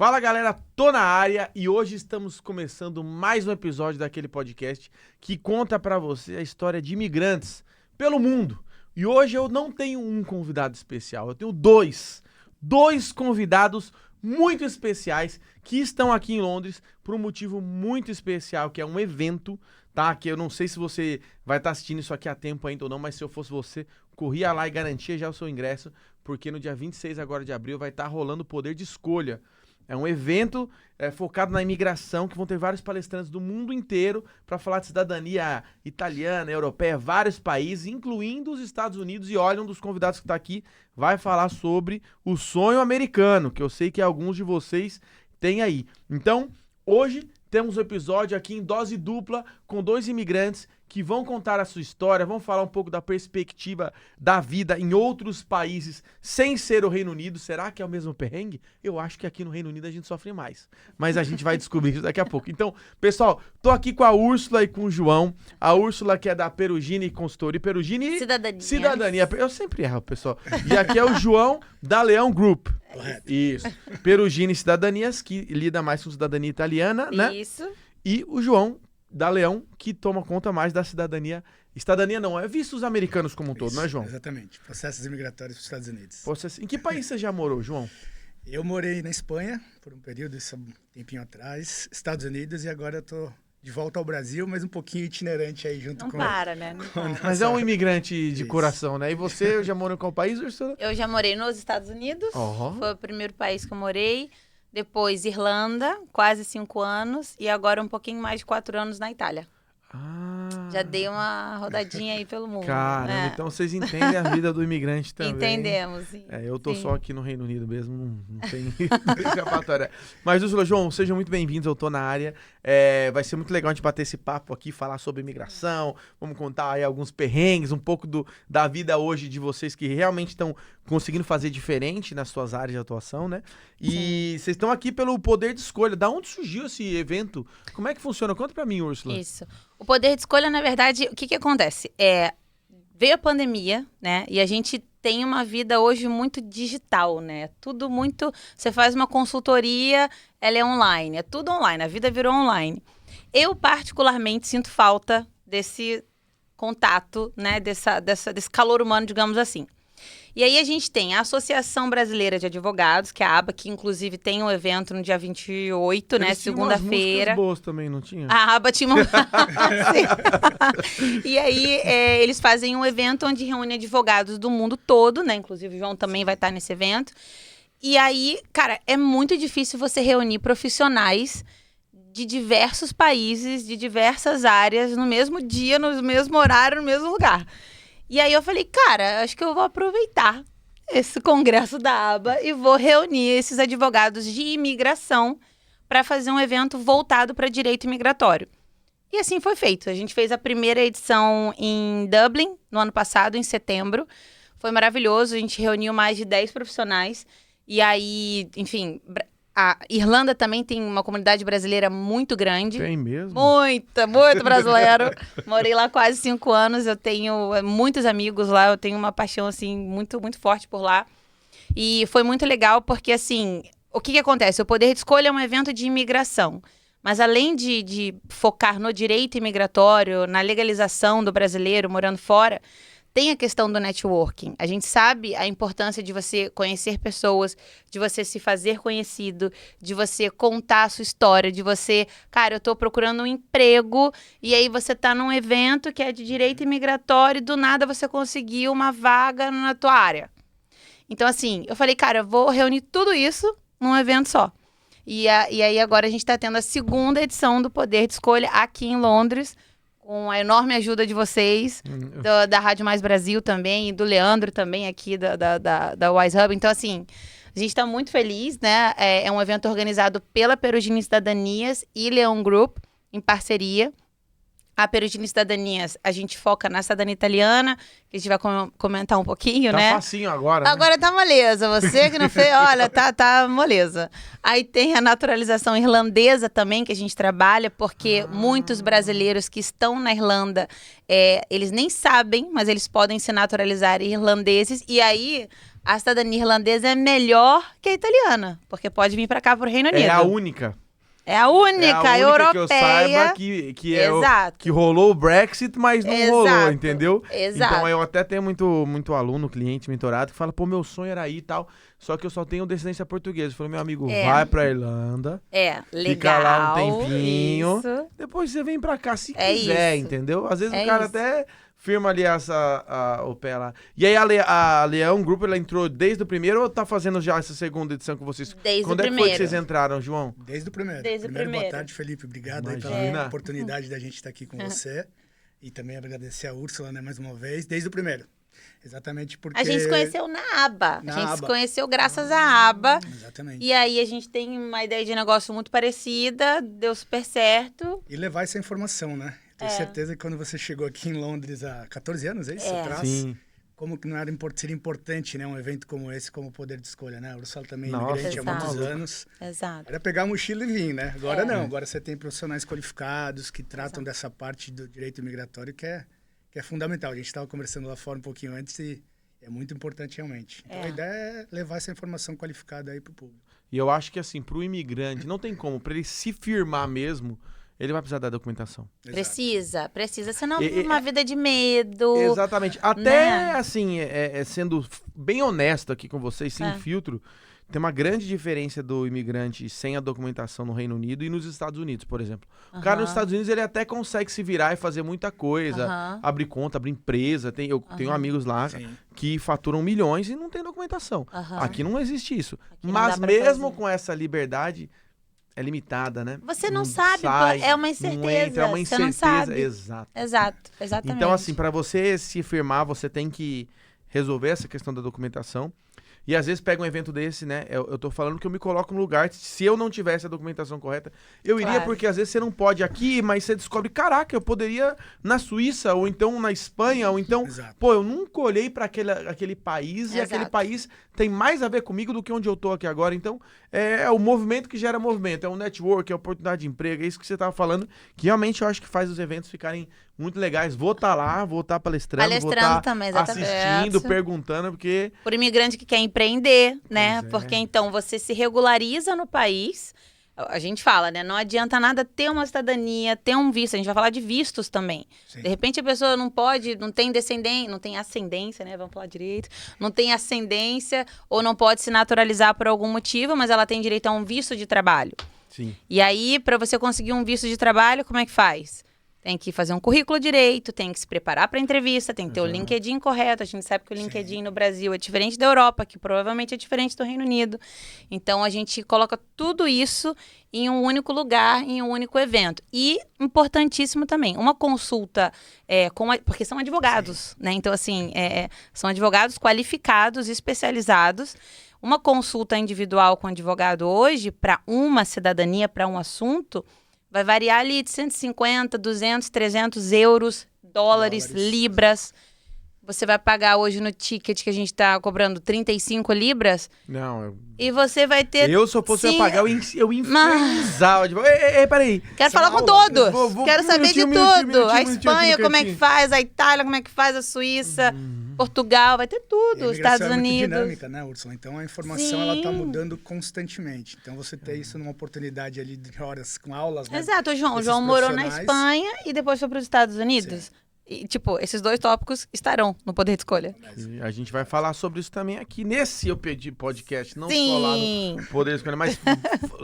Fala galera, tô na área e hoje estamos começando mais um episódio daquele podcast que conta pra você a história de imigrantes pelo mundo. E hoje eu não tenho um convidado especial, eu tenho dois convidados muito especiais que estão aqui em Londres por um motivo muito especial, que é um evento, tá? Que eu não sei se você vai estar assistindo isso aqui a tempo ainda ou não, mas se eu fosse você, corria lá e garantia já o seu ingresso, porque no dia 26 agora de abril vai estar rolando o Poder de Escolha. É um evento focado na imigração, que vão ter vários palestrantes do mundo inteiro para falar de cidadania italiana, europeia, vários países, incluindo os Estados Unidos. E olha, um dos convidados que está aqui vai falar sobre o sonho americano, que eu sei que alguns de vocês têm aí. Então, hoje temos um episódio aqui em dose dupla com dois imigrantes que vão contar a sua história, vão falar um pouco da perspectiva da vida em outros países sem ser o Reino Unido. Será que é o mesmo perrengue? Eu acho que aqui no Reino Unido a gente sofre mais, mas a gente vai descobrir isso daqui a pouco. Então, pessoal, tô aqui com a Úrsula e com o João. A Úrsula, que é da Perugini Consultoria. Perugini... Cidadania. Eu sempre erro, pessoal. E aqui é o João, da Leão Group. Correto. Isso. Perugini Cidadanias, que lida mais com cidadania italiana, né? Isso. E o João, da Leão, que toma conta mais da cidadania. Cidadania não, é vistos americanos como um todo, não é, João? Exatamente. Processos imigratórios para os Estados Unidos. Em que país você já morou, João? Eu morei na Espanha por um período, isso há um tempinho atrás, Estados Unidos, e agora eu tô de volta ao Brasil, mas um pouquinho itinerante aí junto Não com... para, né? Não para. Mas é um imigrante de Isso. coração, né? E você já morou em qual país, Úrsula? Eu já morei nos Estados Unidos, Ó. foi o primeiro país que eu morei. Depois Irlanda, quase 5 anos. E agora um pouquinho mais de 4 anos na Itália. Já dei uma rodadinha aí pelo mundo. Caramba, então vocês entendem a vida do imigrante também. Entendemos, sim. Eu tô Sim. só aqui no Reino Unido mesmo, não tem escapatória. Mas, Úrsula, João, sejam muito bem-vindos, eu tô na área. Vai ser muito legal a gente bater esse papo aqui, falar sobre imigração, vamos contar aí alguns perrengues, um pouco da vida hoje de vocês que realmente estão conseguindo fazer diferente nas suas áreas de atuação, né? E vocês estão aqui pelo Poder de Escolha. Da onde surgiu esse evento? Como é que funciona? Conta pra mim, Úrsula. Isso. O poder de escolha, na verdade, o que acontece? Veio a pandemia, né? E a gente tem uma vida hoje muito digital, né? Tudo muito... Você faz uma consultoria, ela é online. É tudo online, a vida virou online. Eu, particularmente, sinto falta desse contato, né? Desse calor humano, digamos assim. E aí a gente tem a Associação Brasileira de Advogados, que é a ABA, que inclusive tem um evento no dia 28, né? Segunda-feira. Boas também, não tinha? A ABA tinha uma... E aí eles fazem um evento onde reúne advogados do mundo todo, né? Inclusive o João também vai estar nesse evento. E aí, cara, é muito difícil você reunir profissionais de diversos países, de diversas áreas, no mesmo dia, no mesmo horário, no mesmo lugar. E aí eu falei, cara, acho que eu vou aproveitar esse congresso da ABA e vou reunir esses advogados de imigração para fazer um evento voltado para direito imigratório. E assim foi feito. A gente fez a primeira edição em Dublin, no ano passado, em setembro. Foi maravilhoso, a gente reuniu mais de 10 profissionais. E aí, enfim... A Irlanda também tem uma comunidade brasileira muito grande. Tem mesmo? Muito brasileiro. Morei lá quase 5 anos. Eu tenho muitos amigos lá. Eu tenho uma paixão, assim, muito, muito forte por lá. E foi muito legal porque, assim, o que acontece? O Poder de Escolha é um evento de imigração. Mas além de focar no direito imigratório, na legalização do brasileiro morando fora... Tem a questão do networking. A gente sabe a importância de você conhecer pessoas, de você se fazer conhecido, de você contar a sua história, de você... Cara, eu tô procurando um emprego e aí você tá num evento que é de direito imigratório e do nada você conseguiu uma vaga na tua área. Então, assim, eu falei, cara, eu vou reunir tudo isso num evento só. E aí agora a gente tá tendo a segunda edição do Poder de Escolha aqui em Londres, com a enorme ajuda de vocês, da Rádio Mais Brasil também, e do Leandro também aqui da Wise Hub. Então, assim, a gente está muito feliz, né? É um evento organizado pela Perugini Cidadanias e Leão Group, em parceria. A Perugini Cidadanias, a gente foca na cidadania italiana, que a gente vai comentar um pouquinho, né? Tá facinho agora, né? Agora tá moleza. Você que não fez, olha, tá moleza. Aí tem a naturalização irlandesa também, que a gente trabalha, porque muitos brasileiros que estão na Irlanda, eles nem sabem, mas eles podem se naturalizar irlandeses. E aí, a cidadania irlandesa é melhor que a italiana, porque pode vir pra cá, pro Reino Unido. É a única. É a única europeia. Que eu saiba que é Exato. que rolou o Brexit, mas não rolou, entendeu? Exato. Então eu até tenho muito aluno, cliente, mentorado, que fala, pô, meu sonho era ir e tal, só que eu só tenho descendência portuguesa. Eu falei, meu amigo, vai pra Irlanda, legal. fica lá um tempinho, Isso. depois você vem pra cá se É quiser, isso. entendeu? Às vezes É o cara isso. até firma ali o pé lá. E aí a Leão Group, ela entrou desde o primeiro ou tá fazendo já essa segunda edição com vocês? Desde Quando o é que foi primeiro. que vocês entraram, João? Desde o primeiro. Desde o primeiro. Boa tarde, Felipe. Obrigado aí Imagina. pela oportunidade da gente estar aqui com você. E também agradecer a Úrsula, né, mais uma vez, desde o primeiro. Exatamente porque... A gente se conheceu na aba. Na a gente se aba. conheceu graças à aba. Exatamente. E aí a gente tem uma ideia de negócio muito parecida, deu super certo. E levar essa informação, né? Tenho certeza que quando você chegou aqui em Londres há 14 anos, é isso? Atrás, Sim. como que não era seria importante, né, um evento como esse, como poder de escolha, né? A Ursula também é Nossa, imigrante há muitos exato. anos. Exato. Era pegar a mochila e vir, né? Agora não, agora você tem profissionais qualificados que tratam dessa parte do direito imigratório que é fundamental. A gente estava conversando lá fora um pouquinho antes e é muito importante realmente. Então a ideia é levar essa informação qualificada aí para o público. E eu acho que assim, pro imigrante, não tem como, pra ele se firmar mesmo, ele vai precisar da documentação. Exato. Precisa, senão vive uma vida de medo. Exatamente. Até, né? assim, sendo bem honesto aqui com vocês, sem É. filtro, tem uma grande diferença do imigrante sem a documentação no Reino Unido e nos Estados Unidos, por exemplo. O cara nos Estados Unidos, ele até consegue se virar e fazer muita coisa, abrir conta, abrir empresa. Eu tenho amigos lá Sim. que faturam milhões e não tem documentação. Aham. Aqui não existe isso. não Mas dá pra mesmo fazer. com essa liberdade, é limitada, né? Você não sabe, é uma incerteza. Não entra, é uma você não incerteza. sabe. Exato. Exato, exatamente. Então, assim, para você se firmar, você tem que resolver essa questão da documentação. E às vezes pega um evento desse, né? Eu tô falando que eu me coloco no lugar, se eu não tivesse a documentação correta, eu iria, Claro. porque às vezes você não pode aqui, mas você descobre, caraca, eu poderia na Suíça, ou então na Espanha, ou então, Exato. pô, eu nunca olhei para aquele país, e aquele Exato. país tem mais a ver comigo do que onde eu tô aqui agora. Então, é o movimento que gera movimento, é o network, é a oportunidade de emprego, é isso que você tava falando, que realmente eu acho que faz os eventos ficarem muito legais. Vou estar lá, vou estar palestrando, vou Palestrando estar também, exatamente. assistindo, perguntando, porque... Por imigrante que quer empreender, né? Pois é. Porque então você se regulariza no país. A gente fala, né? Não adianta nada ter uma cidadania, ter um visto. A gente vai falar de vistos também. Sim. De repente a pessoa não pode, não tem descendência, não tem ascendência, né? Vamos falar direito. Não tem ascendência ou não pode se naturalizar por algum motivo, mas ela tem direito a um visto de trabalho. Sim. E aí, para você conseguir um visto de trabalho, como é que faz? Tem que fazer um currículo direito, tem que se preparar para a entrevista, tem que ter o LinkedIn correto. A gente sabe que o LinkedIn no Brasil é diferente da Europa, que provavelmente é diferente do Reino Unido. Então, a gente coloca tudo isso em um único lugar, em um único evento. E, importantíssimo também, uma consulta, porque são advogados, né? Então, assim, são advogados qualificados, especializados. Uma consulta individual com advogado hoje, para uma cidadania, para um assunto, vai variar ali de 150, 200, 300 euros, dólares, libras. Você vai pagar hoje no ticket que a gente está cobrando 35 libras Não, e você vai ter... eu se eu fosse sim, pagar, eu infernizava. Ei, peraí. Quero falar com aula. todos. Vou Quero um saber de minutinho, um tudo. minutinho, A um minutinho Espanha, aqui no como é que cantinho. faz? A Itália, como é que faz? A Suíça, Portugal, vai ter E tudo. a Os imigração Estados é muito Unidos. dinâmica, né, Úrsula? Então a informação ela está Sim. mudando constantemente. Então você ter isso numa oportunidade ali de horas com aulas, né? Exato, o João. O desses João morou na profissionais. Espanha e depois foi para os Estados Unidos. E, tipo, esses dois tópicos estarão no poder de escolha. E a gente vai falar sobre isso também aqui nesse Eu Pedi podcast, não Sim. só lá no Poder Escolha, mas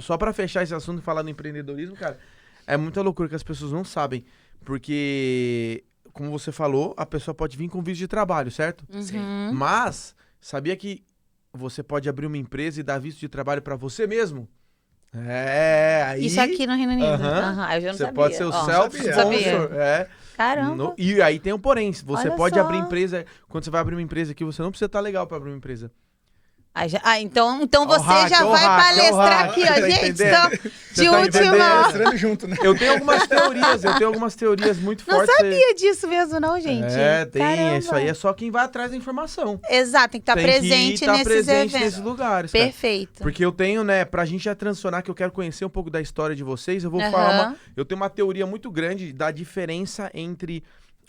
só pra fechar esse assunto e falar do empreendedorismo, cara, é muita loucura que as pessoas não sabem, porque, como você falou, a pessoa pode vir com visto de trabalho, certo? Sim. Mas, sabia que você pode abrir uma empresa e dar visto de trabalho pra você mesmo? Aí... Isso aqui no Reino Unido. Aham. Eu já não Você sabia. pode ser o Ó, self-sponsor. Caramba. E aí tem um porém. Você Olha pode só. abrir empresa. Quando você vai abrir uma empresa aqui, você não precisa estar legal pra abrir uma empresa. Então Ó o você hack, já ó o vai hack, ó o palestrar hack. aqui, ó, Tá gente. entendendo? Então, Você de tá última. entendendo? Mostrando junto, né? Eu tenho algumas teorias muito Não fortes. sabia disso mesmo, não, gente. Tem. Caramba. Isso aí é só quem vai atrás da informação. Exato, tem que estar Tem presente que estar nesses presente eventos. nesses lugares. Cara. Perfeito. Porque eu tenho, né, pra gente já transicionar, que eu quero conhecer um pouco da história de vocês, eu vou Aham. falar eu tenho uma teoria muito grande da diferença entre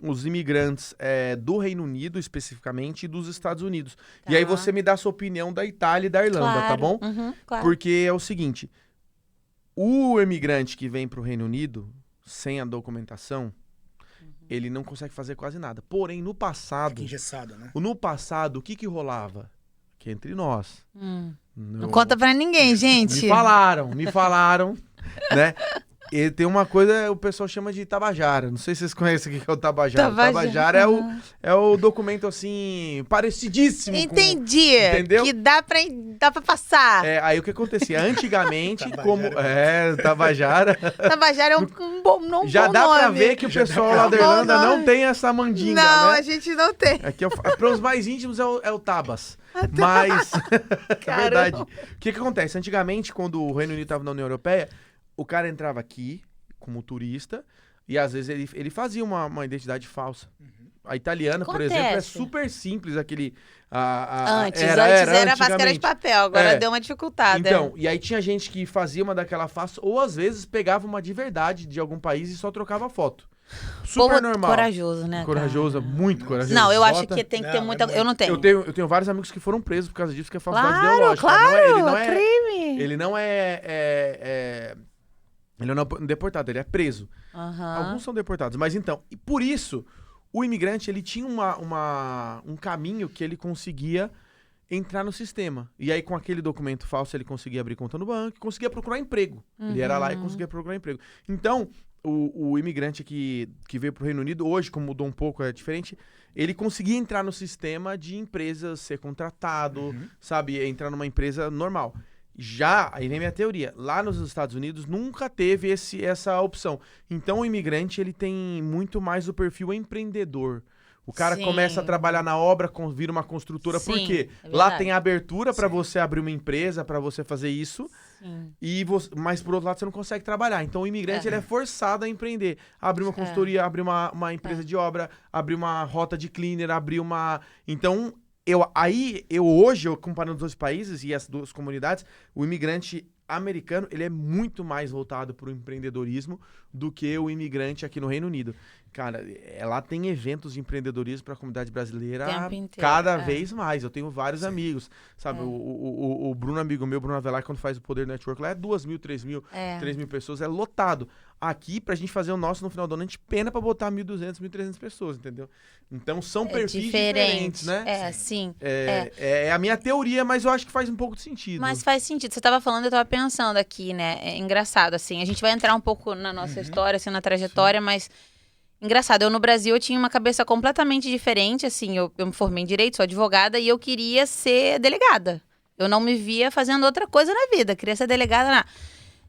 os imigrantes do Reino Unido, especificamente, e dos Estados Unidos. Tá. E aí você me dá a sua opinião da Itália e da Irlanda, Claro. tá bom? Uhum, claro. Porque é o seguinte, o imigrante que vem pro Reino Unido, sem a documentação, ele não consegue fazer quase nada. Porém, no passado, Fica engessado, né? no passado, o que rolava? Que entre nós. Não conta pra ninguém, gente. Me falaram, né? E tem uma coisa, o pessoal chama de Tabajara. Não sei se vocês conhecem o que é o Tabajara. Tabajara é o documento, assim, parecidíssimo Entendi. entendeu? Que dá pra passar. Aí o que acontecia? Antigamente, Tabajara. Tabajara. Tabajara é um bom nome. Já dá pra ver que o pessoal lá da Irlanda não tem essa mandinga, Não, né? a gente não tem. Aqui para os mais íntimos é o Tabas. Mas, é verdade. O que acontece? Antigamente, quando o Reino Unido estava na União Europeia, o cara entrava aqui como turista e às vezes ele fazia uma identidade falsa. A italiana, por exemplo, é super simples aquele... Antes era máscara de papel, agora deu uma dificultada. Então, e aí tinha gente que fazia uma daquela falsa, ou às vezes pegava uma de verdade de algum país e só trocava foto. Super Povo normal. Corajoso, né? Corajoso, muito corajoso. Não, eu acho que tem que ter muita... Eu não tenho. Eu tenho vários amigos que foram presos por causa disso, que é falsidade Claro, ideológica. claro, crime. Ele não é deportado, ele é preso. Alguns são deportados, mas então, e por isso, o imigrante, ele tinha um caminho que ele conseguia entrar no sistema. E aí, com aquele documento falso, ele conseguia abrir conta no banco, conseguia procurar emprego. Ele era lá e conseguia procurar emprego. Então, o imigrante que veio pro Reino Unido, hoje, como mudou um pouco, é diferente, ele conseguia entrar no sistema de empresas, ser contratado, sabe? Entrar numa empresa normal. Já, aí vem minha teoria, lá nos Estados Unidos nunca teve essa opção. Então o imigrante, ele tem muito mais o perfil empreendedor. O cara começa a trabalhar na obra, vira uma construtora, por quê? Lá tem abertura para você abrir uma empresa, para você fazer isso, mas por outro lado você não consegue trabalhar. Então o imigrante ele é forçado a empreender, abrir uma consultoria, abrir uma empresa de obra, abrir uma rota de cleaner, abrir uma... Então... Hoje, comparando os dois países e as duas comunidades, o imigrante americano, ele é muito mais voltado para o empreendedorismo do que o imigrante aqui no Reino Unido. Cara, lá tem eventos de empreendedorismo para a comunidade brasileira cada vez mais. Eu tenho vários amigos, sabe? O Bruno, amigo meu, Bruno Avelar, quando faz o Poder Network lá, é 2.000, 3.000 pessoas, é lotado. Aqui, pra gente fazer o nosso no final do ano, a gente pena pra botar 1.200, 1.300 pessoas, entendeu? Então, são perfis diferentes, né? Sim. É a minha teoria, mas eu acho que faz um pouco de sentido. Mas faz sentido. Você tava falando, eu tava pensando aqui, né? É engraçado, assim. A gente vai entrar um pouco na nossa história, assim, na trajetória, mas... Engraçado, eu no Brasil eu tinha uma cabeça completamente diferente, assim, eu me formei em Direito, sou advogada, e eu queria ser delegada. Eu não me via fazendo outra coisa na vida, queria ser delegada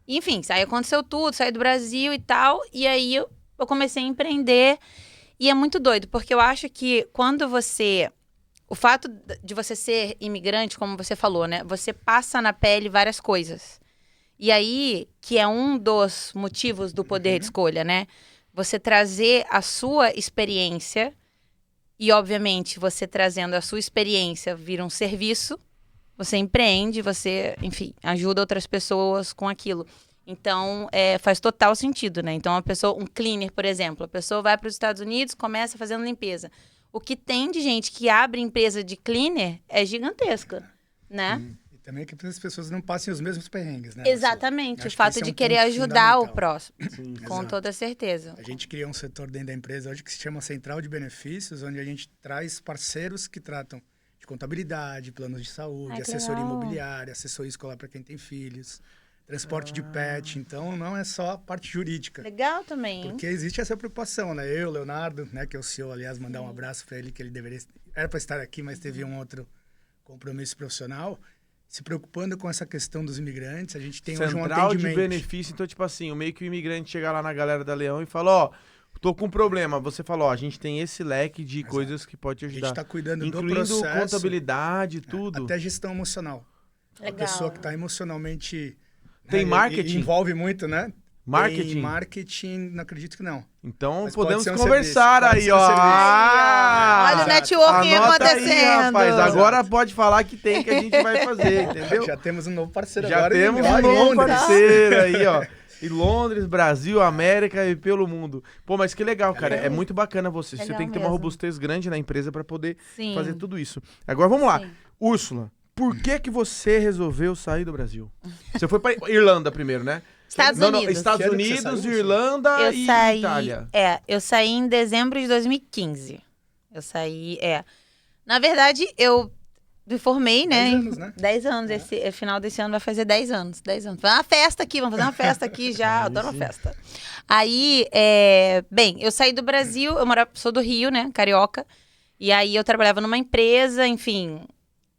Enfim, aí aconteceu tudo, saí do Brasil e tal, e aí eu comecei a empreender, e é muito doido, porque eu acho que quando você... O fato de você ser imigrante, como você falou, né? Você passa na pele várias coisas. E aí, que é um dos motivos do poder de escolha, né? Você trazer a sua experiência e, obviamente, você trazendo a sua experiência vira um serviço, você empreende, você, enfim, ajuda outras pessoas com aquilo. Então, faz total sentido, né? Então, um cleaner, por exemplo, a pessoa vai para os Estados Unidos, começa fazendo limpeza. O que tem de gente que abre empresa de cleaner é gigantesca, né? E também que as pessoas não passem os mesmos perrengues, né? Exatamente, o fato de querer ajudar o próximo, com toda certeza. A gente criou um setor dentro da empresa hoje que se chama Central de Benefícios, onde a gente traz parceiros que tratam de contabilidade, planos de saúde, assessoria imobiliária, assessoria escolar para quem tem filhos, transporte de pet. Então, não é só a parte jurídica. Legal também. Porque existe essa preocupação, né? Eu, Leonardo, né, que é o CEO, aliás, mandar um abraço para ele, que ele deveria... Era para estar aqui, mas teve um outro compromisso profissional. Se preocupando com essa questão dos imigrantes, a gente tem hoje um atendimento. Central de benefício, então, tipo assim, meio que o imigrante chega lá na galera da Leão e fala, ó, tô com um problema. Você fala, ó, a gente tem esse leque de coisas que pode te ajudar. A gente tá cuidando do incluindo processo. Contabilidade, tudo. Até gestão emocional. Legal. A pessoa que tá emocionalmente... Tem marketing? Envolve muito, né? Marketing? Em marketing, não acredito que não. Então Mas podemos pode ser um conversar serviço, aí, pode ó. ser um serviço. Ah, Olha o networking anota acontecendo. aí, rapaz. Exato. Agora pode falar que tem, que a gente vai fazer, entendeu? Já temos um novo parceiro Já agora. temos um em novo Londres. parceiro aí, ó. Em Londres, Brasil, América e pelo mundo. Pô, mas que legal, cara. É muito bacana você. Você Legal tem que ter uma mesmo. robustez grande na empresa pra poder Sim. fazer tudo isso. Agora vamos lá. Sim. Úrsula, por que você resolveu sair do Brasil? Você foi pra Irlanda primeiro, né? Estados Não, Unidos. Estados Que ano que você Unidos, saiu, Irlanda Eu e saí, Itália. eu saí em dezembro de 2015. Eu saí, Na verdade, eu me formei, né? 10 anos, né? 10 anos. Esse final desse ano vai fazer 10 anos. 10 anos. Vamos fazer uma festa aqui já. Adoro uma festa. Aí, bem, eu saí do Brasil, sou do Rio, né? Carioca. E aí eu trabalhava numa empresa, enfim,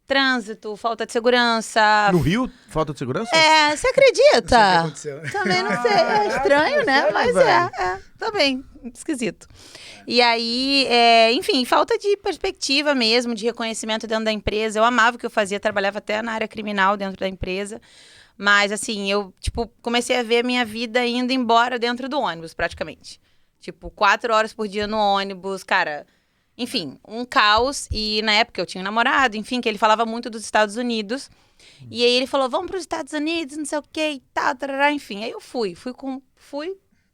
trânsito, falta de segurança. No Rio, falta de segurança? Você acredita? Não sei o que aconteceu. Também não sei, é estranho, né? sério, Mas velho? também, esquisito. E aí, enfim, falta de perspectiva mesmo, de reconhecimento dentro da empresa. Eu amava o que eu fazia, trabalhava até na área criminal dentro da empresa. Mas, assim, eu, comecei a ver a minha vida indo embora dentro do ônibus, praticamente. 4 horas por dia no ônibus, cara... Enfim, um caos. E na época eu tinha um namorado, enfim, que ele falava muito dos Estados Unidos. E aí ele falou, vamos para os Estados Unidos, não sei o que e tal, tarará, enfim. Aí eu fui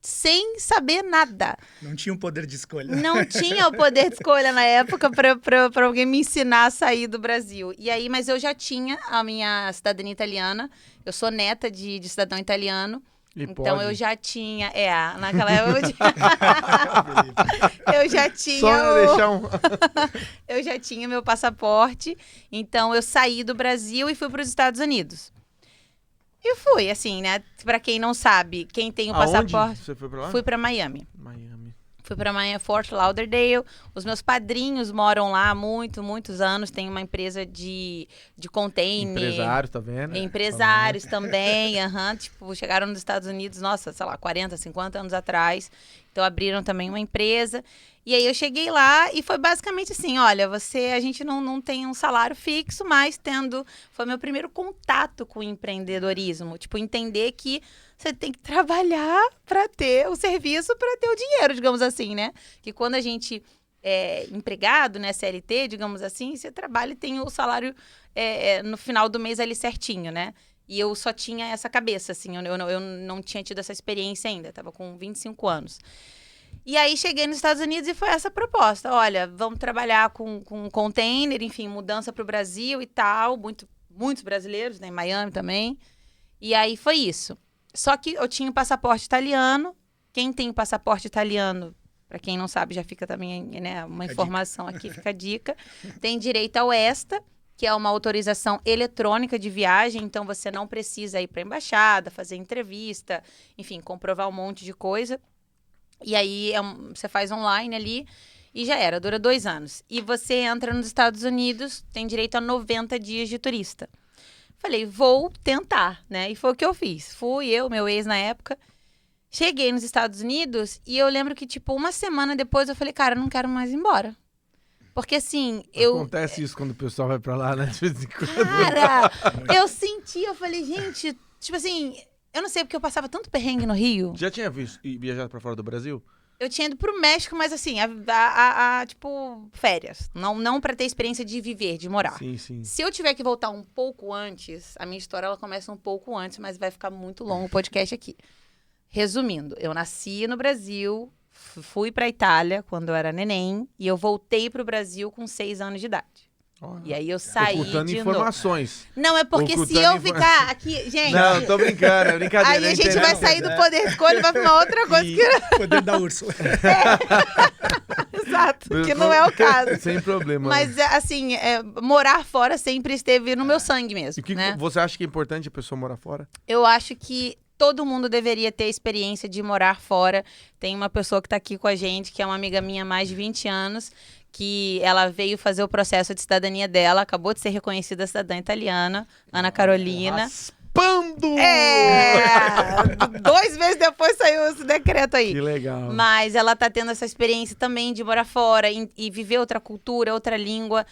sem saber nada. Não tinha um poder de escolha. Não tinha o poder de escolha na época para alguém me ensinar a sair do Brasil. E aí, mas eu já tinha a minha cidadania italiana. Eu sou neta de cidadão italiano. E Então pode. eu já tinha, naquela época eu já tinha Só deixar um... eu já tinha meu passaporte, então eu saí do Brasil e fui para os Estados Unidos. E fui, assim, né? Pra quem não sabe, quem tem o passaporte... Você foi pra lá? Fui para Miami. Miami. Fui para Miami, Fort Lauderdale. Os meus padrinhos moram lá há muitos anos. Tem uma empresa de container. Empresários, tá vendo? Empresários também, chegaram nos Estados Unidos, nossa, sei lá, 40, 50 anos atrás. Então abriram também uma empresa. E aí eu cheguei lá e foi basicamente assim, olha, a gente não tem um salário fixo, mas foi meu primeiro contato com o empreendedorismo. Entender que você tem que trabalhar para ter o serviço, para ter o dinheiro, digamos assim, né? Que quando a gente é empregado, né, CLT, digamos assim, você trabalha e tem o salário no final do mês ali certinho, né? E eu só tinha essa cabeça, assim, eu não tinha tido essa experiência ainda, tava com 25 anos. E aí cheguei nos Estados Unidos e foi essa proposta, olha, vamos trabalhar com container, enfim, mudança para o Brasil e tal, muitos brasileiros, né, em Miami também. E aí foi isso. Só que eu tinha o passaporte italiano. Quem tem o passaporte italiano, para quem não sabe, já fica também, né, uma informação aqui, fica a dica. Tem direito ao ESTA, que é uma autorização eletrônica de viagem, então você não precisa ir para a embaixada, fazer entrevista, enfim, comprovar um monte de coisa. E aí você faz online ali e já era, dura 2 anos. E você entra nos Estados Unidos, tem direito a 90 dias de turista. Falei, vou tentar, né? E foi o que eu fiz. Fui eu, meu ex na época. Cheguei nos Estados Unidos e eu lembro que, uma semana depois eu falei, cara, eu não quero mais ir embora. Porque, assim, Acontece isso quando o pessoal vai pra lá, né? De vez em quando. Cara, eu senti, eu falei, gente, assim, eu não sei porque eu passava tanto perrengue no Rio. Já tinha viajado pra fora do Brasil? Eu tinha ido pro México, mas assim, férias. Não pra ter experiência de viver, de morar. Sim, sim. Se eu tiver que voltar um pouco antes, a minha história ela começa um pouco antes, mas vai ficar muito longo o podcast aqui. Resumindo, eu nasci no Brasil, fui pra Itália quando eu era neném, e eu voltei pro Brasil com 6 anos de idade. E aí eu saí Ocultando de informações. novo. Não, é porque se eu ficar aqui... Gente... Não, tô brincando, é brincadeira. Aí a gente vai sair do poder de escolha e vai pra uma outra coisa que... Poder da Úrsula. Exato, que não é o caso. Sem problema. Mas, assim, morar fora sempre esteve no meu sangue mesmo, E o que né? você acha que é importante a pessoa morar fora? Eu acho que todo mundo deveria ter a experiência de morar fora. Tem uma pessoa que tá aqui com a gente, que é uma amiga minha há mais de 20 anos, que ela veio fazer o processo de cidadania dela, acabou de ser reconhecida cidadã italiana, Ana Carolina. Raspando! 2 meses depois saiu esse decreto aí. Que legal. Mas ela tá tendo essa experiência também de morar fora e viver outra cultura, outra língua.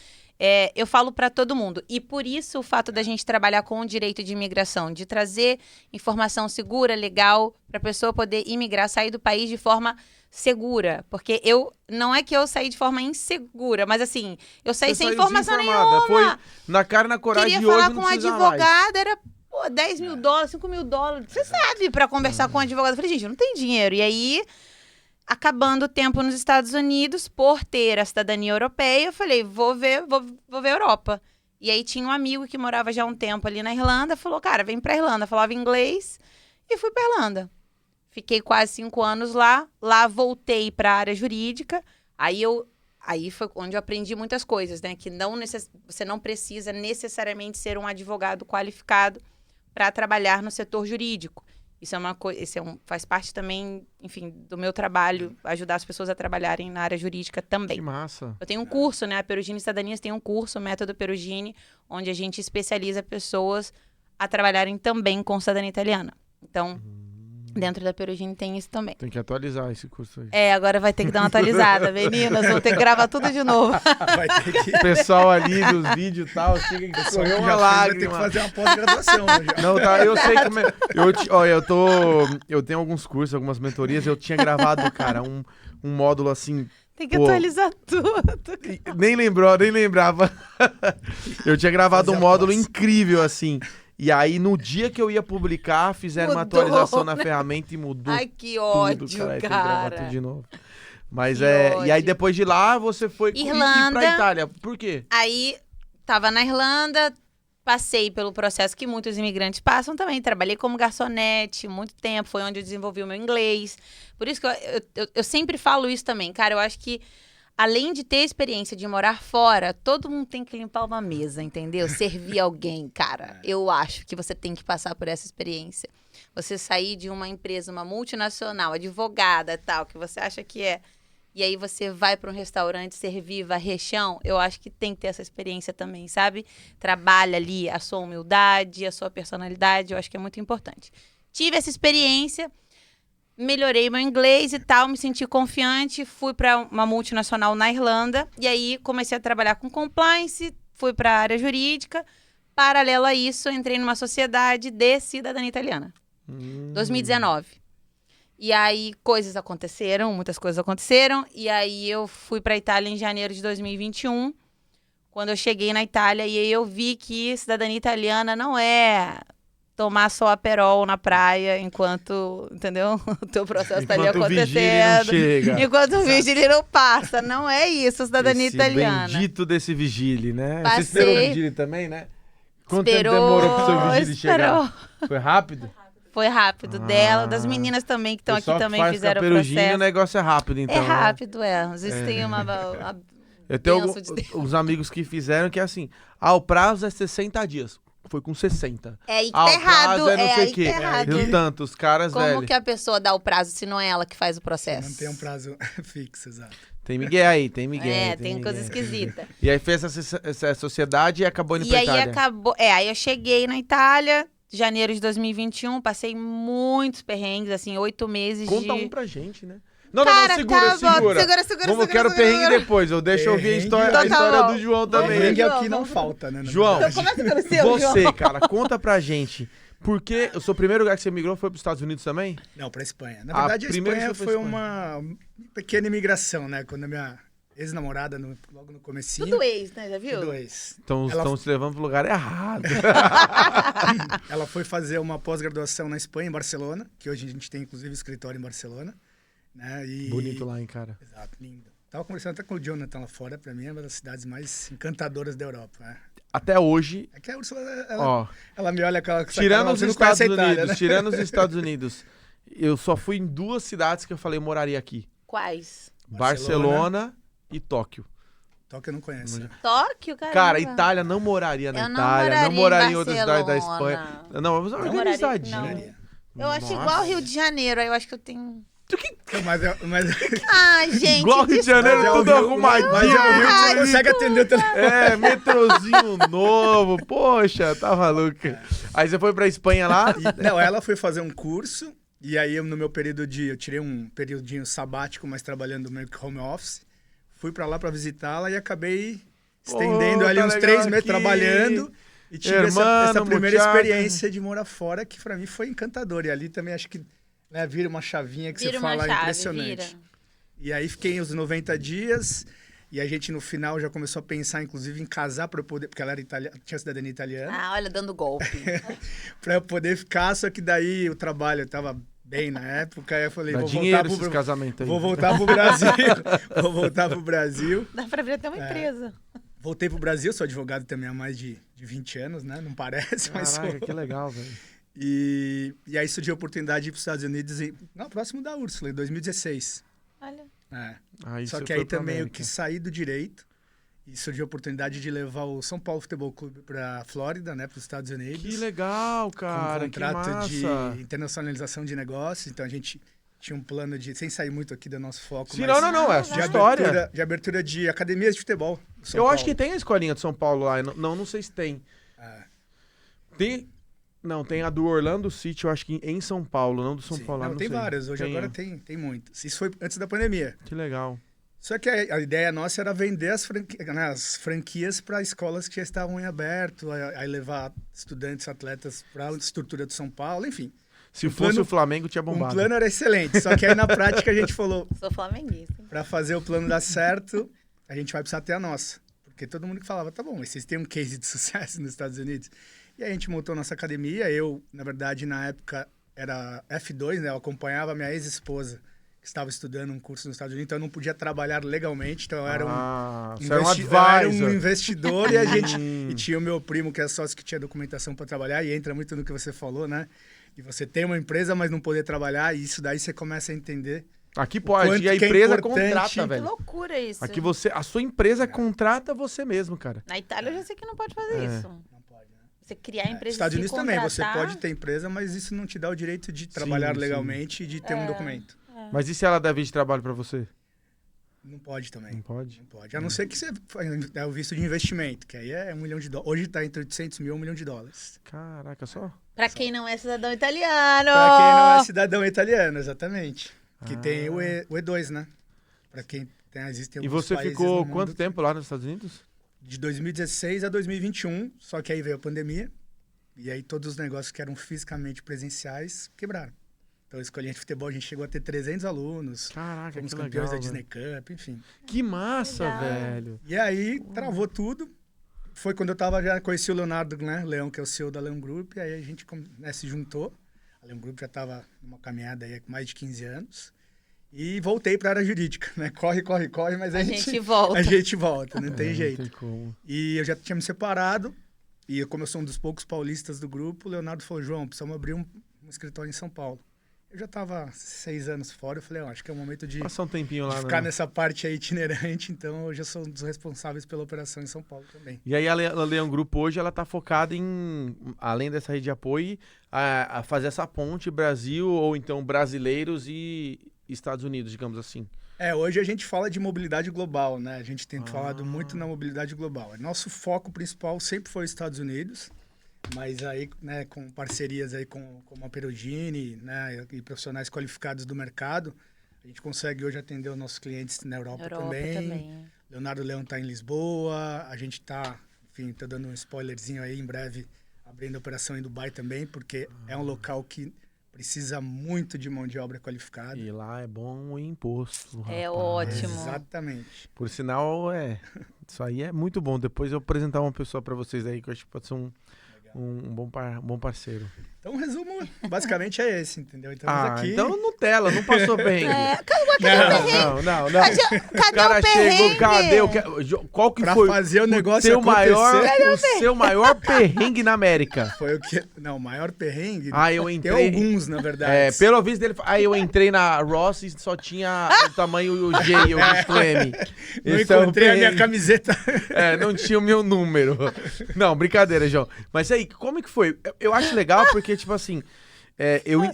eu falo para todo mundo. E por isso o fato da gente trabalhar com o direito de imigração, de trazer informação segura, legal, para a pessoa poder imigrar, sair do país de forma segura. Porque não é que eu saí de forma insegura, mas assim, eu saí sem informação nenhuma. Foi na cara e na coragem. Queria falar com um advogado, era $10 mil, $5 mil. Você sabe, para conversar com um advogado. Eu falei, gente, eu não tenho dinheiro. E aí, acabando o tempo nos Estados Unidos, por ter a cidadania europeia, eu falei, vou ver Europa. E aí tinha um amigo que morava já há um tempo ali na Irlanda, falou, cara, vem pra Irlanda. Falava inglês e fui pra Irlanda. Fiquei quase 5 anos lá. Lá voltei pra área jurídica. Aí foi onde eu aprendi muitas coisas, né? Que você não precisa necessariamente ser um advogado qualificado para trabalhar no setor jurídico. Isso é uma coisa, faz parte também, enfim, do meu trabalho, ajudar as pessoas a trabalharem na área jurídica também. Que massa. Eu tenho um curso, né? A Perugini Cidadanias tem um curso, o Método Perugini, onde a gente especializa pessoas a trabalharem também com cidadania italiana. Então, dentro da Perugini tem isso também. Tem que atualizar esse curso aí. Agora vai ter que dar uma atualizada, meninas. Vou ter que gravar tudo de novo. Vai ter que... O pessoal ali dos vídeos e tal, chega que correu uma lágrima. Vai ter que fazer uma pós-graduação. Não, tá, eu sei como é. Eu tenho alguns cursos, algumas mentorias, eu tinha gravado, cara, um módulo assim. Tem que atualizar tudo. Nem lembrava. Eu tinha gravado um módulo incrível, assim. E aí, no dia que eu ia publicar, fizeram uma atualização na ferramenta e mudou. Ai, que ódio, tudo, cara. Tem que cara. gravar tudo de novo. Mas Que E aí, ódio. depois de lá, você foi Irlanda. pra Itália. Por quê? Aí, tava na Irlanda, passei pelo processo que muitos imigrantes passam também. Trabalhei como garçonete muito tempo, foi onde eu desenvolvi o meu inglês. Por isso que eu sempre falo isso também. Cara, eu acho que, além de ter experiência de morar fora, todo mundo tem que limpar uma mesa, entendeu? Servir alguém, cara. Eu acho que você tem que passar por essa experiência. Você sair de uma empresa, uma multinacional, advogada, tal, que você acha que é... E aí você vai para um restaurante servir varrer chão, eu acho que tem que ter essa experiência também, sabe? Trabalha ali a sua humildade, a sua personalidade, eu acho que é muito importante. Tive essa experiência, melhorei meu inglês e tal, me senti confiante, fui para uma multinacional na Irlanda, e aí comecei a trabalhar com compliance, fui para a área jurídica. Paralelo a isso, entrei numa sociedade de cidadania italiana. 2019. E aí, muitas coisas aconteceram. E aí, eu fui pra Itália em janeiro de 2021. Quando eu cheguei na Itália, e aí eu vi que cidadania italiana não é tomar só Aperol na praia enquanto, entendeu? O teu processo tá ali acontecendo. Enquanto o vigília não passa. Não é isso, cidadania italiana. Bendito desse vigília, né? Passei. Você esperou o vigília também, né? Quanto tempo demorou pro seu vigília chegar? Foi rápido? Foi rápido. Das meninas também que estão aqui também fizeram o Perugini, processo. o negócio é rápido, então. É rápido, Às vezes tem uma eu tenho benção de Deus. uns amigos que fizeram que é assim, o prazo é 60 dias. Foi com 60. É aí que tá errado. O prazo é não sei aí o quê. que tá errado. E tanto, os caras, Como velho. que a pessoa dá o prazo se não é ela que faz o processo? Não tem um prazo fixo, exato. Tem Miguel aí, tem Miguel. Tem coisa esquisita. E aí fez essa sociedade e acabou indo E pra aí Itália. acabou... aí eu cheguei na Itália, janeiro de 2021, passei muitos perrengues, assim, 8 meses de... Conta um pra gente, né? Não, Cara, segura. Quero perrengue depois. Deixa eu ouvir a história do João também. Perrengue é o João, que não vamos- falta, né? João, Então começa pelo seu, João. você, cara, conta pra gente. Porque o seu primeiro lugar que você migrou foi pros Estados Unidos também? Não, pra Espanha. Na verdade, a primeiro Espanha você foi foi pra uma pequena imigração, né? Quando a minha ex-namorada, logo no comecinho... Tudo ex, né? Já viu? Tudo ex. Então estão se levando pro lugar errado. Ela foi fazer uma pós-graduação na Espanha, em Barcelona, que hoje a gente tem, inclusive, escritório em Barcelona. Né? Bonito lá, hein, cara. Exato, lindo. Tava conversando até com o Jonathan lá fora, pra mim é uma das cidades mais encantadoras da Europa. Né? Até hoje, É que a Ursula, ó, ela me olha com aquela tirando os você não Estados conhece a Itália, Unidos, né? tirando os Estados Unidos, eu só fui em 2 cidades que eu falei moraria aqui. Quais? Barcelona e Tóquio. Tóquio eu não conheço. né? Tóquio, cara. Cara, Itália não moraria na Eu não Itália, não moraria moraria em em outra cidade da Barcelona. Espanha. Não, mas moraria, organizadinho. não. Eu acho Nossa. igual Rio de Janeiro, aí eu acho que eu tenho... Mas Ah, gente, Igual Rio de Janeiro, Mas é o tudo Rio- arrumadinho. mas é o Rio que você consegue atender o telefone. É, metrozinho novo. Poxa, tá maluco. Aí você foi pra Espanha lá? Não, ela foi fazer um curso, e aí no meu período eu tirei um período sabático, mas trabalhando meio que home office. Fui pra lá pra visitá-la e acabei estendendo ali tá uns legal 3 meses aqui. trabalhando. E tive essa Hermano, primeira muchacha. experiência de morar fora, que pra mim foi encantador. E ali também acho que né, vira uma chavinha que Vira você uma fala chave, impressionante. vira. E aí fiquei os 90 dias, e a gente no final já começou a pensar, inclusive, em casar para eu poder, porque ela era tinha cidadania italiana, Ah, olha, dando golpe. para eu poder ficar, só que daí o trabalho tava bem na época, aí eu falei, Dá vou dinheiro voltar esses casamentos aí. vou voltar pro Brasil, vou voltar pro Brasil. Dá pra abrir até uma empresa. Voltei pro Brasil, sou advogado também há mais de 20 anos, né? Não parece, mas sou. Caraca, que legal, velho. E aí surgiu a oportunidade de ir para os Estados Unidos, próximo da Úrsula, em 2016. Olha. É. Aí Só você que foi aí pra também eu América. quis sair do direito e surgiu a oportunidade de levar o São Paulo Futebol Clube para Flórida, né, para os Estados Unidos. Que legal, Com cara, um que contrato massa. de internacionalização de negócios. Então a gente tinha um plano de, sem sair muito aqui do nosso foco, Sim, mas não, é a de sua história. abertura de academias de futebol. do São Eu Paulo. acho que tem a escolinha de São Paulo lá, não sei se tem. É. Tem... Não, tem a do Orlando City, eu acho que em São Paulo, não do São Sim. Paulo. Não, tem sei. várias. Hoje agora tem muitas. Isso foi antes da pandemia. Que legal. Só que a ideia nossa era vender as franquias para escolas que já estavam em aberto, aí levar estudantes, atletas para a estrutura de São Paulo, enfim. Se O fosse plano- o Flamengo, tinha O bombado. plano era excelente, só que aí na prática a gente falou, Sou flamenguista. para fazer o plano dar certo, a gente vai precisar ter a nossa. Porque todo mundo que falava, tá bom, mas vocês têm um case de sucesso nos Estados Unidos? E aí a gente montou nossa academia, eu, na verdade, na época era F2, né? Eu acompanhava a minha ex-esposa, que estava estudando um curso nos Estados Unidos, então eu não podia trabalhar legalmente, então eu era você era um eu era um advisor. investidor e a gente e tinha o meu primo que é sócio que tinha documentação para trabalhar e entra muito no que você falou, né? E você tem uma empresa, mas não poder trabalhar, e isso daí você começa a entender. Aqui pode, quanto e a que é empresa importante. contrata, Que velho. loucura isso. Aqui a sua empresa contrata você mesmo, cara. Na Itália eu já sei que não pode fazer isso. Não pode, né? Você criar a empresa Nos Estados se Unidos também, você contratar, pode ter empresa, mas isso não te dá o direito de trabalhar sim. legalmente e de ter um documento. Mas e se ela der visto de trabalho pra você? Não pode também. Não pode? Não pode. A não ser que você é o visto de investimento, que aí é $1 milhão. Hoje está entre 800 mil e $1 milhão. Caraca, só. Pra quem não é cidadão italiano. Para quem não é cidadão italiano, exatamente. Que tem o E2, né? Para quem existem E alguns você países ficou no mundo. quanto tempo lá nos Estados Unidos? De 2016 a 2021, só que aí veio a pandemia, e aí todos os negócios que eram fisicamente presenciais quebraram. Então, a escolinha de futebol, a gente chegou a ter 300 alunos, Caraca, fomos que campeões legal, da Disney velho. Cup, enfim. Que massa, Legal. velho. E aí, travou tudo. Foi quando eu já conheci o Leonardo, né, Leão, que é o CEO da Leão Group, e aí a gente se juntou. A Leão Group já estava numa caminhada aí há mais de 15 anos. E voltei para a área jurídica, né? Corre, mas A gente volta. A gente volta, não tem Não jeito. tem como. E eu já tinha me separado, e como eu sou um dos poucos paulistas do grupo, o Leonardo falou, João, precisamos abrir um escritório em São Paulo. Eu já estava 6 anos fora, eu falei, acho que é o momento de Passa um tempinho lá, ficar né? nessa parte aí itinerante, então eu já sou um dos responsáveis pela operação em São Paulo também. E aí a Leão Grupo hoje, ela tá focada em, além dessa rede de apoio, a fazer essa ponte Brasil, ou então brasileiros e Estados Unidos, digamos assim. Hoje a gente fala de mobilidade global, né? A gente tem falado muito na mobilidade global. Nosso foco principal sempre foi os Estados Unidos, mas aí, né, com parcerias aí como a Perugini, né, e profissionais qualificados do mercado, a gente consegue hoje atender os nossos clientes na Europa também. Leonardo Leão está em Lisboa, a gente está, enfim, tô dando um spoilerzinho aí, em breve abrindo a operação em Dubai também, porque é um local que precisa muito de mão de obra qualificada. E lá é bom o imposto. É rapaz. ótimo. Exatamente. Por sinal, isso aí é muito bom. Depois eu vou apresentar uma pessoa pra vocês aí, que eu acho que pode ser um bom parceiro. Então, o resumo basicamente é esse, entendeu? Estamos aqui. Então Nutella, não passou bem. Não. Cadê Cara o perrengue? Cadê? Qual que Pra foi fazer o negócio seu acontecer. o seu maior perrengue na América? Foi o que... Não, o maior perrengue... Eu Tem entrei... alguns, na verdade. Pelo visto dele... Aí eu entrei na Ross e só tinha o tamanho G, eu visto M. Não Esse é o encontrei a minha perrengue. camiseta. Não tinha o meu número. Não, brincadeira, João. Mas aí, como é que foi? Eu acho legal porque, tipo assim,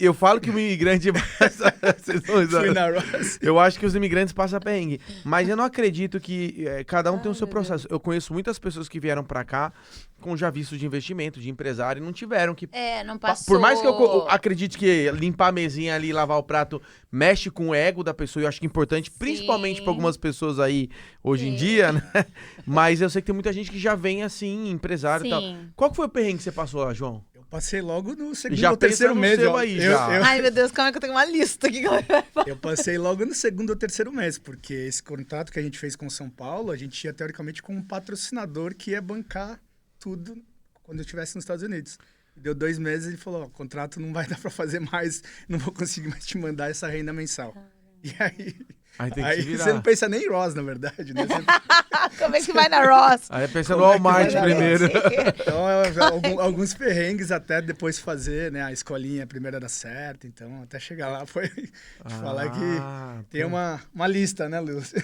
eu falo que o imigrante... Vocês não risaram. Fui na Ross. Eu acho que os imigrantes passam perrengue. Mas eu não acredito que cada um tem o seu processo. Eu conheço muitas pessoas que vieram pra cá com já vistos de investimento, de empresário, e não tiveram que... Não passou. Por mais que eu acredite que limpar a mesinha ali, lavar o prato, mexe com o ego da pessoa, eu acho que é importante, principalmente pra algumas pessoas aí, hoje em dia, né? Mas eu sei que tem muita gente que já vem assim, empresário e tal. Qual que foi o perrengue que você passou lá, João? Passei logo no segundo Já ou terceiro pensa no mês. seu aí, já. Ai, meu Deus, como é que eu tenho uma lista aqui? Eu passei logo no segundo ou terceiro mês, porque esse contrato que a gente fez com São Paulo, a gente ia teoricamente com um patrocinador que ia bancar tudo quando eu estivesse nos Estados Unidos. Deu 2 meses e ele falou, o contrato não vai dar para fazer mais, não vou conseguir mais te mandar essa renda mensal. E Aí tem que se virar. você não pensa nem em Ross, na verdade, né? Como é que vai na Ross? Aí pensa no Walmart primeiro. Então, alguns perrengues até depois fazer, né? A escolinha primeiro era certa, então até chegar lá foi falar que tem uma lista, né,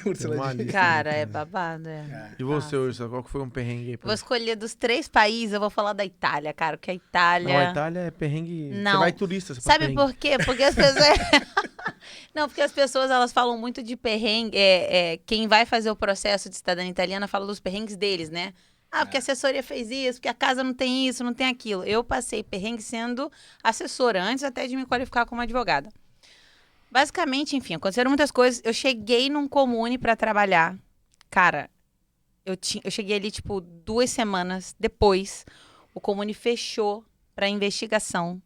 Úrsula? Cara, é babado, E você, Úrsula, qual que foi um perrengue aí? Vou escolher dos 3 países, eu vou falar da Itália, cara, porque a Itália... Não, a Itália é perrengue... Não. Você vai turista, você Sabe por quê? Porque as pessoas... Não, porque as pessoas, elas falam muito de perrengue. Quem vai fazer o processo de cidadania italiana fala dos perrengues deles, né? Porque a assessoria fez isso, porque a casa não tem isso, não tem aquilo. Eu passei perrengue sendo assessora, antes até de me qualificar como advogada. Basicamente, enfim, aconteceram muitas coisas. Eu cheguei num comune pra trabalhar. Cara, eu cheguei ali, tipo, 2 semanas depois. O comune fechou pra investigação.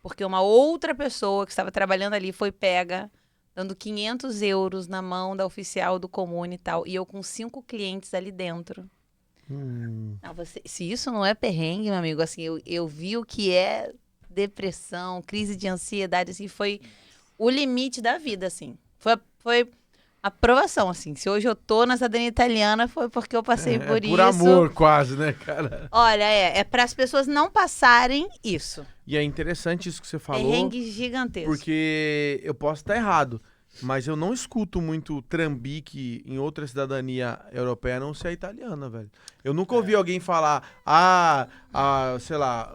Porque uma outra pessoa que estava trabalhando ali foi pega, dando 500 euros na mão da oficial do comune e tal. E eu com 5 clientes ali dentro. Não, se isso não é perrengue, meu amigo, assim, eu vi o que é depressão, crise de ansiedade, assim, foi o limite da vida, assim. Foi a provação, assim. Se hoje eu tô na cidadania italiana, foi porque eu passei por isso. Por amor, quase, né, cara? Olha, é para as pessoas não passarem isso. E é interessante isso que você falou. Perrengue gigantesco. Porque eu posso estar errado, mas eu não escuto muito trambique em outra cidadania europeia, a não ser a italiana, velho. Eu nunca ouvi alguém falar, sei lá,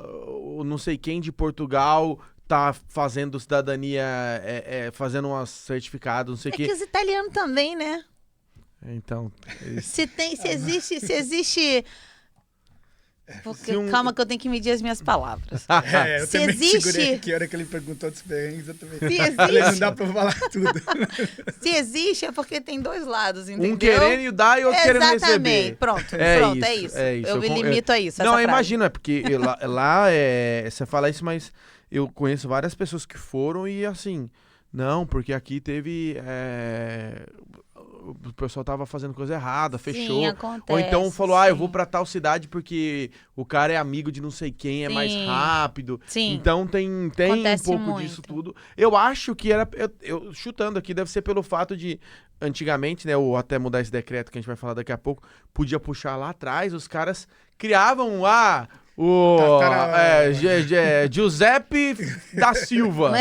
não sei quem de Portugal tá fazendo cidadania, fazendo um certificado, não sei o quê. É que os italianos também, né? Então... Se existe... Porque, calma que eu tenho que medir as minhas palavras. Eu também segurei aqui, a hora que ele perguntou dos perrengues, eu também... não dá pra falar tudo. Se existe, é porque tem 2 lados, entendeu? Um querendo dar e outro querendo receber. Exatamente, pronto, é isso. Eu me limito a isso, Não, eu imagino, porque lá você fala isso, mas eu conheço várias pessoas que foram e assim... Não, porque aqui teve... O pessoal tava fazendo coisa errada, fechou. Sim, acontece, ou então falou, eu vou pra tal cidade porque o cara é amigo de não sei quem, é mais rápido. Sim. Então tem um pouco disso tudo. Eu acho que era, eu chutando aqui, deve ser pelo fato de, antigamente, né, ou até mudar esse decreto que a gente vai falar daqui a pouco, podia puxar lá atrás, os caras criavam Giuseppe da Silva.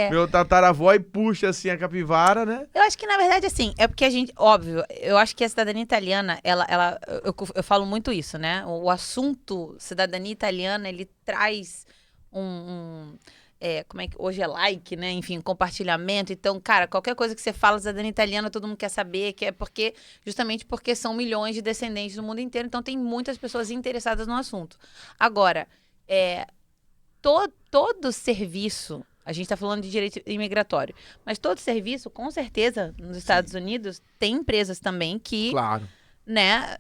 Meu tataravó e puxa assim a capivara, né? Eu acho que, na verdade, assim, é porque a gente, óbvio, eu acho que a cidadania italiana, eu falo muito isso, né? O assunto cidadania italiana, ele traz como é que hoje é like, né? Enfim, compartilhamento. Então, cara, qualquer coisa que você fala cidadania italiana, todo mundo quer saber, que é justamente porque são milhões de descendentes do mundo inteiro, então tem muitas pessoas interessadas no assunto. Agora, todo serviço, a gente está falando de direito imigratório, mas todo serviço, com certeza, nos Estados Unidos, tem empresas também que, claro, né,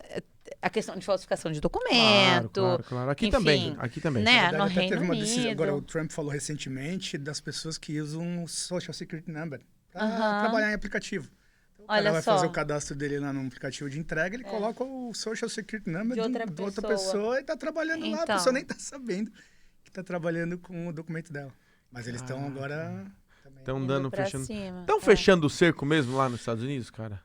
a questão de falsificação de documento. Claro. Aqui enfim, também. Né, no até Reino teve uma Unido. decisão, agora o Trump falou recentemente das pessoas que usam o Social Security Number para trabalhar em aplicativo. Então, o cara vai fazer o cadastro dele lá no aplicativo de entrega, ele coloca o Social Security Number de outra pessoa e está trabalhando lá. A pessoa nem está sabendo que está trabalhando com o documento dela. Mas eles estão agora... Estão fechando. Cima. Estão fechando o cerco mesmo lá nos Estados Unidos, cara?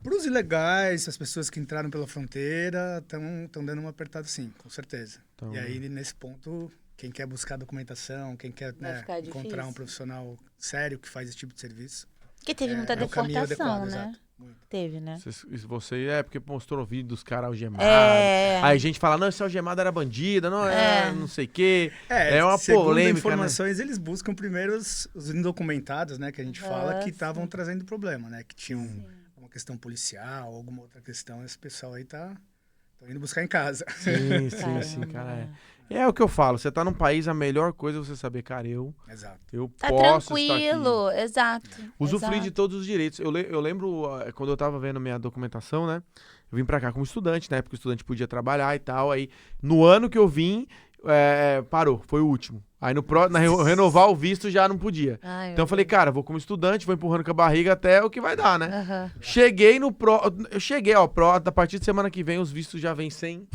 Para os ilegais, as pessoas que entraram pela fronteira estão dando uma apertada, sim, com certeza. Então... E aí, nesse ponto, quem quer buscar documentação, quem quer encontrar um profissional sério que faz esse tipo de serviço. Porque teve muita deportação, né? Teve, né? Você porque mostrou o vídeo dos caras algemados. É. Aí a gente fala, não, esse algemado era bandida, não não sei o quê. É uma segundo polêmica, informações, eles buscam primeiro os indocumentados, né? Que a gente fala que estavam trazendo problema, né? Que tinham uma questão policial, alguma outra questão. Esse pessoal aí tá indo buscar em casa. Sim, cara. É o que eu falo, você tá num país, a melhor coisa é você saber, cara, eu tá posso tranquilo, estar aqui. exato. Usufruir de todos os direitos. Eu lembro, quando eu tava vendo minha documentação, né? Eu vim pra cá como estudante, né? Porque o estudante podia trabalhar e tal. Aí, no ano que eu vim, parou, foi o último. Aí, renovar o visto já não podia. Ai, então eu falei, cara, vou como estudante, vou empurrando com a barriga até o que vai dar, né? Cheguei a partir de semana que vem, os vistos já vêm sem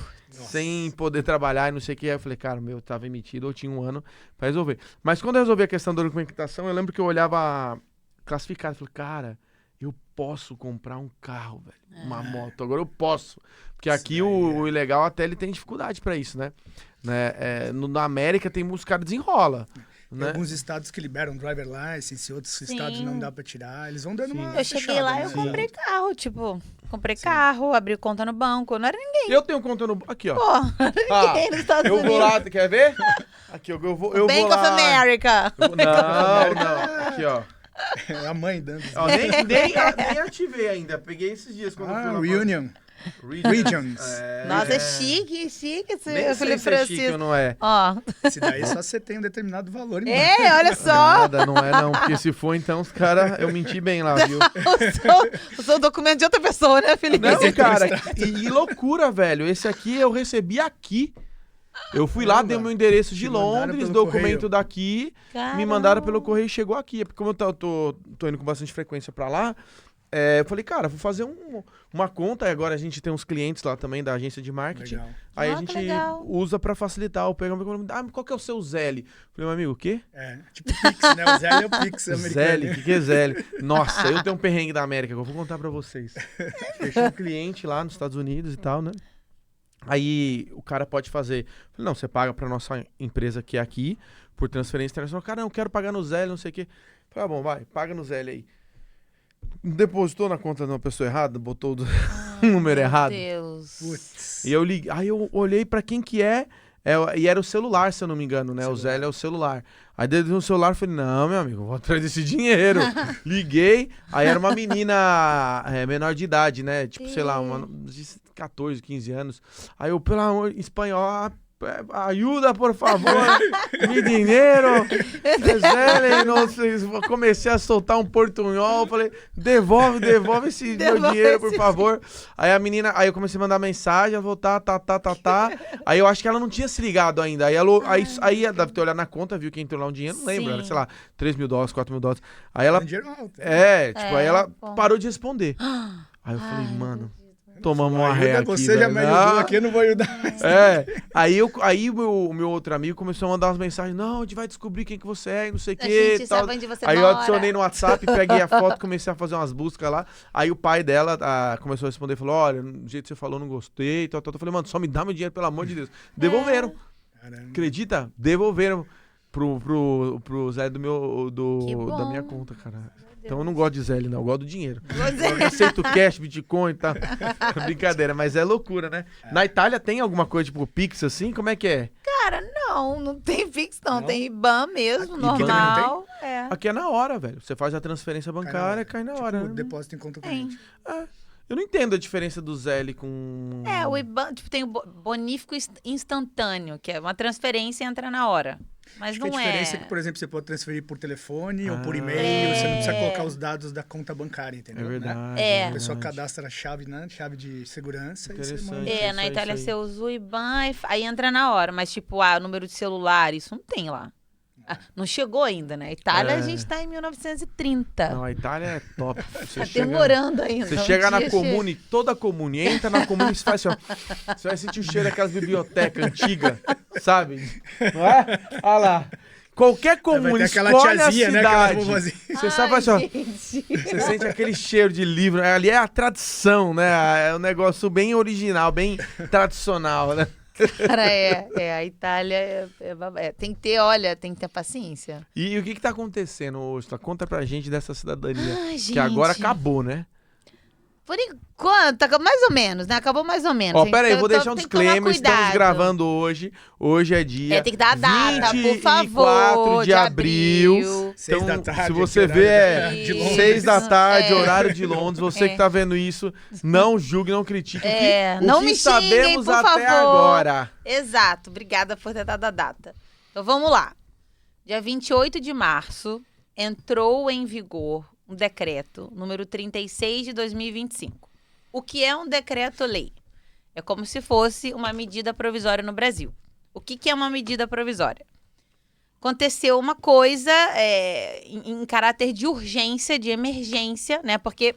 poder trabalhar e não sei o que. Aí eu falei, cara, meu, tava emitido, eu tinha um ano pra resolver. Mas quando eu resolvi a questão da documentação, eu lembro que eu olhava classificado, falei, cara, eu posso comprar um carro, velho, uma moto, agora eu posso. Porque aqui o ilegal até ele tem dificuldade pra isso, né? Na América tem os caras desenrola. Tem alguns estados que liberam driver license, outros estados não dá pra tirar. Eles vão dando uma Eu cheguei lá e eu comprei carro, comprei carro, abri conta no banco, não era ninguém. Eu tenho conta no banco, aqui, ó. Pô, ninguém nos Estados eu Unidos. vou lá, quer ver? Aqui, eu vou Bank vou lá. of America. Não, aqui, ó. É a mãe dando. Nem ativei ainda, peguei esses dias quando eu fui lá. Regions. Nossa, é chique. Nem sei se é chique ou não é. Ó. Se daí só você tem um determinado valor. Olha só. Nada, não é não, porque se for, então os caras, eu menti bem lá, viu? O seu documento de outra pessoa, né, Felipe? Não, cara, e loucura, velho. Esse aqui eu recebi aqui. Eu fui lá, dei o meu endereço de Londres, documento daqui, me mandaram pelo correio e chegou aqui. É porque como eu tô indo com bastante frequência pra lá, eu falei, cara, vou fazer uma conta. E agora a gente tem uns clientes lá também da agência de marketing. Legal. Aí a gente usa pra facilitar. Eu pego qual que é o seu Zelle? Falei, meu amigo, o quê? Tipo Pix, né? O Zelle é o Pix americano. Zelle, o que é Zelle? Nossa, eu tenho um perrengue da América que eu vou contar pra vocês. Fechei um cliente lá nos Estados Unidos e tal, né? Aí o cara pode fazer. Falei, não, você paga pra nossa empresa que é aqui, por transferência internacional. Cara, não, quero pagar no Zelle, não sei o quê. Falei, bom, vai, paga no Zelle aí. Depositou na conta de uma pessoa errada, botou o número errado. Meu Deus. Putz. E eu liguei, aí eu olhei pra quem que é, e era o celular, se eu não me engano, né? O Zelle é o celular. Aí dentro do celular eu falei, não, meu amigo, vou atrás desse dinheiro. Liguei, aí era uma menina menor de idade, né? Tipo, sei lá, uma de 14, 15 anos. Aí eu, pelo amor, em espanhol, ajuda, por favor, me dinheiro. Comecei a soltar um portunhol, falei, devolve esse meu dinheiro, por favor. Aí a menina, aí eu comecei a mandar mensagem, ela falou, tá. Aí eu acho que ela não tinha se ligado ainda. Aí ela deve ter olhado na conta, viu que entrou lá um dinheiro, não lembro, era, sei lá, $3 mil, $4 mil. Aí ela, aí ela parou de responder. Aí eu falei, mano, tomamos uma ré aqui. Você já me ajudou aqui, eu não vou ajudar mais. Aí o meu outro amigo começou a mandar umas mensagens. Não, a gente vai descobrir quem que você é e não sei o que. A gente sabe onde você aí mora. eu adicionei no WhatsApp, peguei a foto, comecei a fazer umas buscas lá. Aí o pai dela começou a responder, falou, olha, do jeito que você falou, não gostei. Eu falei, mano, só me dá meu dinheiro, pelo amor de Deus. Devolveram. Caramba. Acredita? Devolveram pro Zé da minha conta, cara. Então eu não gosto de Zelle, não. Eu gosto do dinheiro. Eu aceito cash, Bitcoin e tal. Brincadeira, mas é loucura, né? Na Itália tem alguma coisa tipo Pix assim? Como é que é? Cara, não tem Pix, não. Tem IBAN mesmo, Aqui normal. Aqui é na hora, velho. Você faz a transferência bancária, cai na hora. Tipo, depósito em conta corrente. Eu não entendo a diferença do Zelle com... O IBAN, tipo, tem o bonífico instantâneo, que é uma transferência e entra na hora. Mas Acho não que a diferença é que, por exemplo, você pode transferir por telefone ou por e-mail, você não precisa colocar os dados da conta bancária, entendeu? É verdade. A pessoa cadastra a chave, né? Chave de segurança e você manda. Na Itália você usa o IBAN e aí entra na hora, mas tipo, o número de celular, isso não tem lá. Não chegou ainda, né? A Itália, a gente tá em 1930. Não, a Itália é top. Tá demorando ainda. Você chega na Comune, toda Comune, entra na Comune e você faz assim, ó. Você vai sentir o cheiro daquelas bibliotecas antigas, sabe? Não é? Olha lá. Qualquer Comune, escolhe a cidade. Né, você sabe assim, ó. Você sente aquele cheiro de livro. Ali é a tradição, né? É um negócio bem original, bem tradicional, né? Cara, a Itália tem que ter paciência. E o que tá acontecendo hoje? Conta pra gente dessa cidadania. Ai, gente. Que agora acabou, né? Por enquanto, mais ou menos, né? Acabou mais ou menos. Ó, pera aí, vou deixar um tem que tomar disclaimer. Estamos cuidado. gravando hoje. Hoje é dia Tem que dar a data, por 24 favor. de abril. 6 Então, da tarde. se você aqui, vê, horário de Londres. 6 da tarde, É. horário de Londres. Você que tá vendo isso, não julgue, não critique. Não o que me xinguem, sabemos por até favor. agora. Exato, obrigada por ter dado a data. Então vamos lá. Dia 28 de março, entrou em vigor um decreto, número 36 de 2025. O que é um decreto-lei? É como se fosse uma medida provisória no Brasil. O que é uma medida provisória? Aconteceu uma coisa em caráter de urgência, de emergência, né? Porque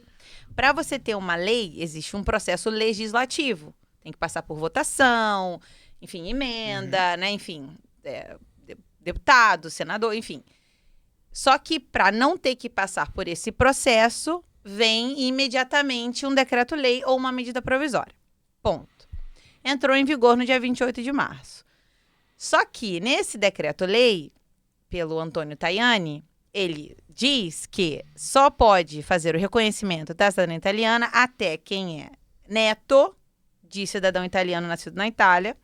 para você ter uma lei, existe um processo legislativo. Tem que passar por votação, enfim, emenda, né? Enfim, deputado, senador, enfim. Só que para não ter que passar por esse processo, vem imediatamente um decreto-lei ou uma medida provisória. Ponto. Entrou em vigor no dia 28 de março. Só que nesse decreto-lei, pelo Antônio Tajani, ele diz que só pode fazer o reconhecimento da cidadania italiana até quem é neto de cidadão italiano nascido na Itália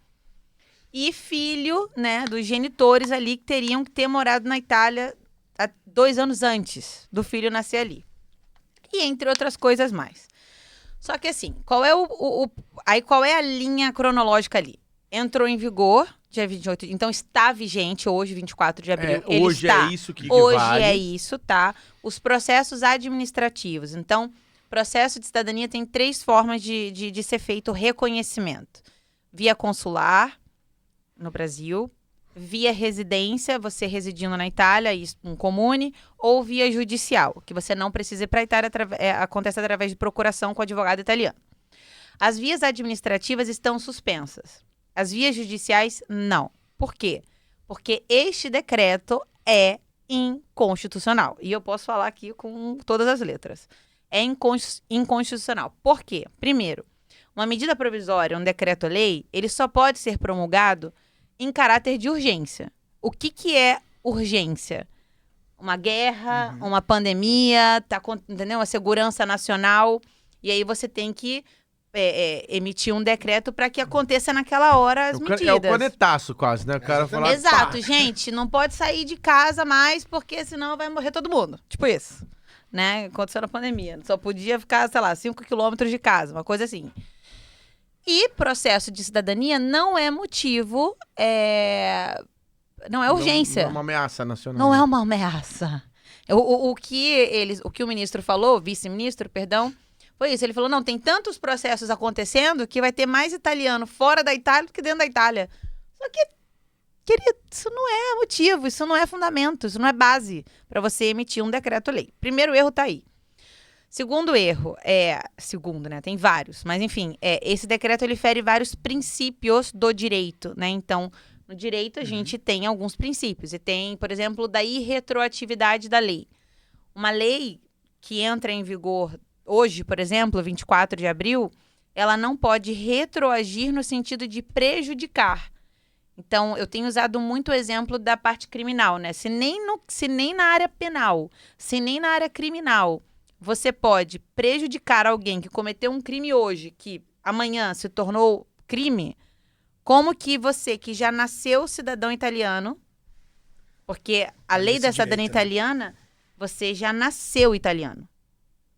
e filho, né, dos genitores ali que teriam que ter morado na Itália 2 anos antes do filho nascer ali. E entre outras coisas mais. Só que assim, qual é a linha cronológica ali? Entrou em vigor dia 28, então está vigente hoje, 24 de abril. Hoje está. é isso que Hoje vale. é isso, tá? Os processos administrativos. Então, processo de cidadania tem 3 formas de ser feito o reconhecimento. Via consular, no Brasil. Via residência, você residindo na Itália, um comune, ou via judicial, que você não precisa ir para a Itália, acontece através de procuração com o advogado italiano. As vias administrativas estão suspensas. As vias judiciais, não. Por quê? Porque este decreto é inconstitucional. E eu posso falar aqui com todas as letras. É inconstitucional. Por quê? Primeiro, uma medida provisória, um decreto-lei, ele só pode ser promulgado em caráter de urgência. O que é urgência? Uma guerra, uma pandemia, entendeu? Uma segurança nacional. E aí você tem que emitir um decreto para que aconteça naquela hora as medidas. É o canetaço quase, né? O cara fala, Exato, gente, não pode sair de casa mais porque senão vai morrer todo mundo. Tipo isso, né? Aconteceu na pandemia. Só podia ficar, sei lá, 5 quilômetros de casa, uma coisa assim. E processo de cidadania não é motivo, não é urgência. Não é uma ameaça nacional. Não é uma ameaça. O que o ministro falou, o vice-ministro, perdão, foi isso. Ele falou, não, tem tantos processos acontecendo que vai ter mais italiano fora da Itália do que dentro da Itália. Só que, querido, isso não é motivo, isso não é fundamento, isso não é base para você emitir um decreto-lei. Primeiro erro tá aí. Segundo erro, segundo, né, tem vários, mas enfim, esse decreto ele fere vários princípios do direito, né, então, no direito a gente tem alguns princípios, e tem, por exemplo, da irretroatividade da lei. Uma lei que entra em vigor hoje, por exemplo, 24 de abril, ela não pode retroagir no sentido de prejudicar. Então, eu tenho usado muito o exemplo da parte criminal, né, se nem na área penal, se nem na área criminal, você pode prejudicar alguém que cometeu um crime hoje, que amanhã se tornou crime, como que você, que já nasceu cidadão italiano, porque a lei da cidadania italiana, você já nasceu italiano.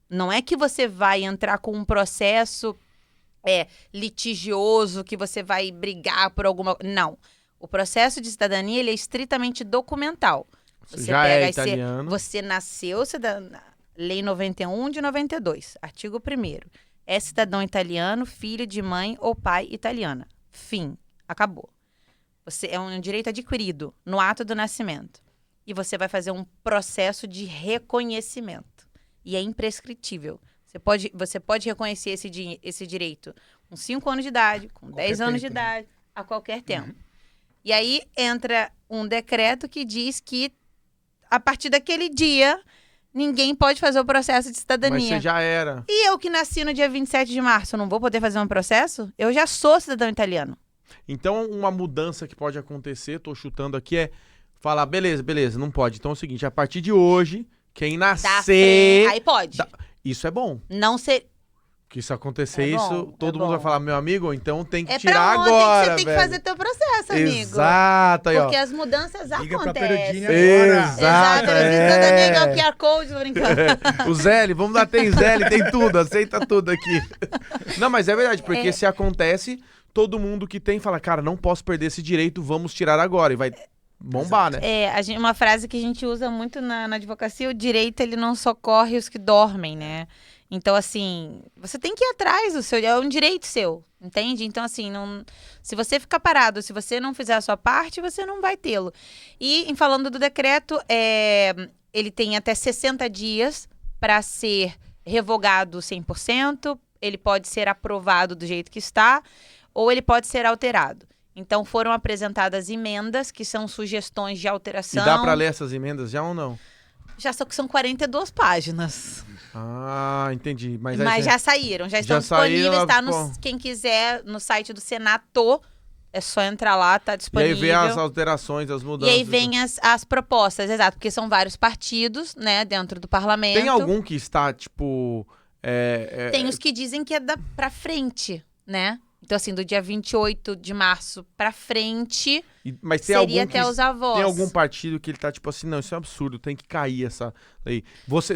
Não é que você vai entrar com um processo litigioso, que você vai brigar por alguma... Não. O processo de cidadania, ele é estritamente documental. Você já pega é italiano. você nasceu cidadão... Lei 91 de 92, artigo 1º. É cidadão italiano, filho de mãe ou pai italiana. Fim. Acabou. Você é um direito adquirido no ato do nascimento. E você vai fazer um processo de reconhecimento. E é imprescritível. Você pode reconhecer esse direito com 5 anos de idade, com 10 anos de idade, a qualquer tempo. E aí entra um decreto que diz que, a partir daquele dia... Ninguém pode fazer o processo de cidadania. Mas você já era. E eu que nasci no dia 27 de março, não vou poder fazer um processo? Eu já sou cidadão italiano. Então, uma mudança que pode acontecer, tô chutando aqui, falar, beleza, não pode. Então é o seguinte, a partir de hoje, quem nascer... Aí pode. Isso é bom. Não ser... Que se acontecer É bom, isso, todo é mundo vai bom. falar, meu amigo, então tem que É tirar pra ontem agora, que você tem que velho. fazer teu processo, amigo. Exato, aí, ó. Porque as mudanças Liga pra acontecem. Perudinha agora. Exato, Exato, cidadania é o QR Code, tô brincando. O Zé, vamos dar, tem Zé, tem tudo, aceita tudo aqui. Não, mas é verdade, porque se acontece, todo mundo que tem fala, cara, não posso perder esse direito, vamos tirar agora. E vai bombar, né? Uma frase que a gente usa muito na advocacia, o direito ele não socorre os que dormem, né? Então, assim, você tem que ir atrás do seu, é um direito seu, entende? Então, assim, se você ficar parado, se você não fizer a sua parte, você não vai tê-lo. E, em falando do decreto, ele tem até 60 dias para ser revogado 100%, ele pode ser aprovado do jeito que está, ou ele pode ser alterado. Então, foram apresentadas emendas, que são sugestões de alteração. E dá pra ler essas emendas já ou não? Já são 42 páginas. Ah, entendi. Mas já saíram, já estão disponíveis, tá? Quem quiser, no site do Senato, é só entrar lá, tá E disponível. aí vem as alterações, as E mudanças. aí vem as propostas, exato, porque são vários partidos, né, dentro do parlamento. Tem algum que está, tipo... Tem os que dizem que é pra frente, né? Então, assim, do dia 28 de março pra frente, Mas tem seria algum até os avós. Tem algum partido que ele tá tipo assim, não, isso é um absurdo, tem que cair essa lei.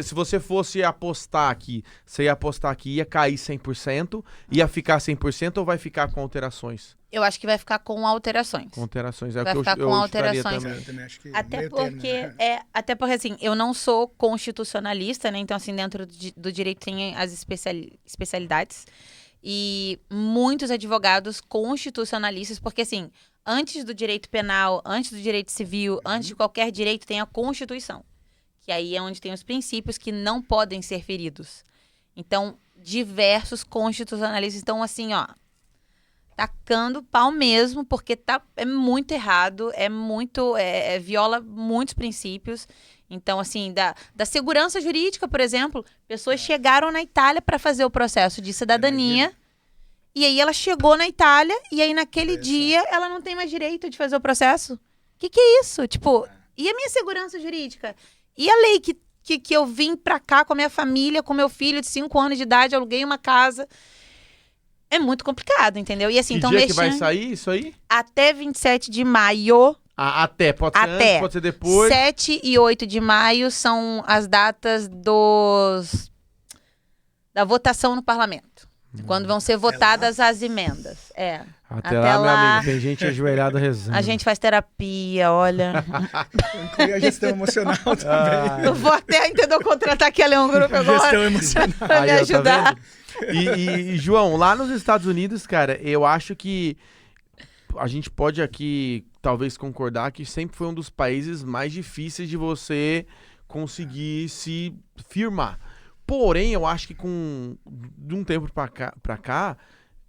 Se você fosse apostar aqui, você ia apostar que ia cair 100%, ia ficar 100% ou vai ficar com alterações? Eu acho que vai ficar com alterações. Com alterações, é Vai o que ficar eu com chutaria alterações. também. Eu também acho que Até meio porque, termo, né? até porque, assim, eu não sou constitucionalista, né? Então, assim, dentro do direito tem as especialidades. E muitos advogados constitucionalistas, porque, assim, antes do direito penal, antes do direito civil, antes de qualquer direito, tem a Constituição. Que aí é onde tem os princípios que não podem ser feridos. Então, diversos constitucionalistas estão, assim, ó, tacando pau mesmo, porque é muito errado, viola muitos princípios. Então, assim, da segurança jurídica, por exemplo, pessoas chegaram na Itália para fazer o processo de cidadania, e aí ela chegou na Itália, e aí naquele dia ela não tem mais direito de fazer o processo. O que é isso? Tipo, e a minha segurança jurídica? E a lei que eu vim pra cá com a minha família, com meu filho de 5 anos de idade, aluguei uma casa... É muito complicado, entendeu? E assim, Que então dia que vai sair isso aí? Até 27 de maio. Até, pode ser Até. antes, pode ser depois. 7 e 8 de maio são as datas da votação no parlamento. Quando vão ser votadas as emendas. Até lá, meu amigo, tem gente ajoelhada rezando. A gente faz terapia, olha. Inclui a gestão emocional também. Eu vou até, entendeu, contratar aqui a Leão Group agora. Gestão emocional. Pra me Aí, ó, tá ajudar. vendo? E, João, lá nos Estados Unidos, cara, eu acho que a gente pode aqui talvez concordar que sempre foi um dos países mais difíceis de você conseguir se firmar. Porém, eu acho que de um tempo pra cá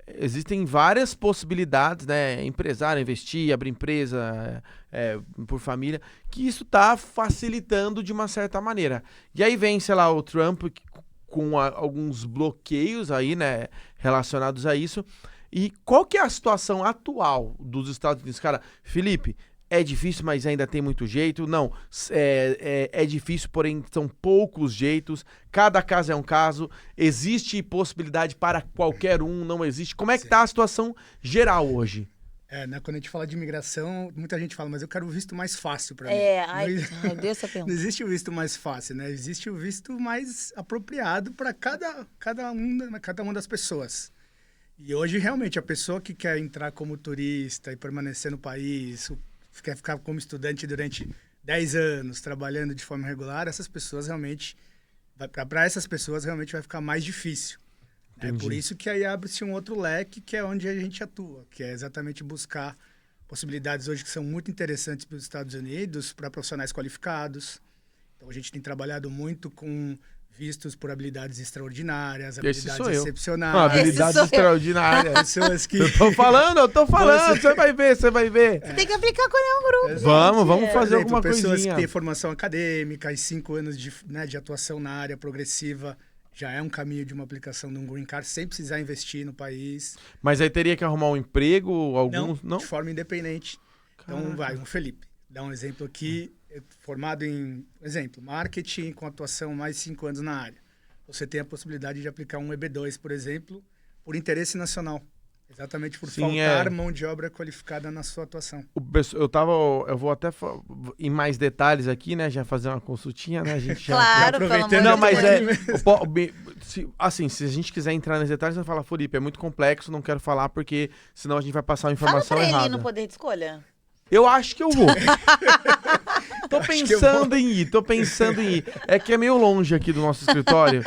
existem várias possibilidades, né? Empresário, investir, abrir empresa por família, que isso tá facilitando de uma certa maneira. E aí vem, sei lá, o Trump com alguns bloqueios aí, né, relacionados a isso. E qual que é a situação atual dos Estados Unidos? Cara, Felipe, é difícil, mas ainda tem muito jeito. Não, é difícil, porém são poucos jeitos. Cada caso é um caso. Existe possibilidade para qualquer um, não existe. Como é que tá a situação geral hoje? Né, quando a gente fala de imigração, muita gente fala, mas eu quero o visto mais fácil para mim. Ai, Deus, essa pergunta. Não existe o visto mais fácil, né? Existe o visto mais apropriado para cada uma das pessoas. E hoje, realmente, a pessoa que quer entrar como turista e permanecer no país, quer ficar como estudante durante 10 anos, trabalhando de forma regular, essas pessoas realmente, para essas pessoas, realmente vai ficar mais difícil. É por isso que aí abre-se um outro leque, que é onde a gente atua, que é exatamente buscar possibilidades hoje que são muito interessantes para os Estados Unidos, para profissionais qualificados. Então, a gente tem trabalhado muito com vistos por habilidades extraordinárias, habilidades excepcionais. Habilidades extraordinárias. Pessoas que... Eu tô falando, você vai ver. Você tem que aplicar com o grupo. Vamos fazer alguma pessoas coisinha. Que têm formação acadêmica e 5 anos de atuação na área progressiva, já é um caminho de uma aplicação de um green card sem precisar investir no país. Mas aí teria que arrumar um emprego, alguns... Não? De forma independente. Caraca. Então, o Felipe, dá um exemplo aqui, formado em, marketing com atuação mais de 5 anos na área. você tem a possibilidade de aplicar um EB2, por exemplo, por interesse nacional. Exatamente por Sim, faltar mão de obra qualificada na sua atuação. Eu vou até em mais detalhes aqui, né? Já fazer uma consultinha, né? A gente já... Claro, pelo amor de Não, Deus. mas se a gente quiser entrar nos detalhes, você fala, Felipe, é muito complexo, não quero falar porque senão a gente vai passar uma informação Fala pra ele errada. no poder de escolha. Eu acho que eu vou. Tô pensando em ir. É que é meio longe aqui do nosso escritório.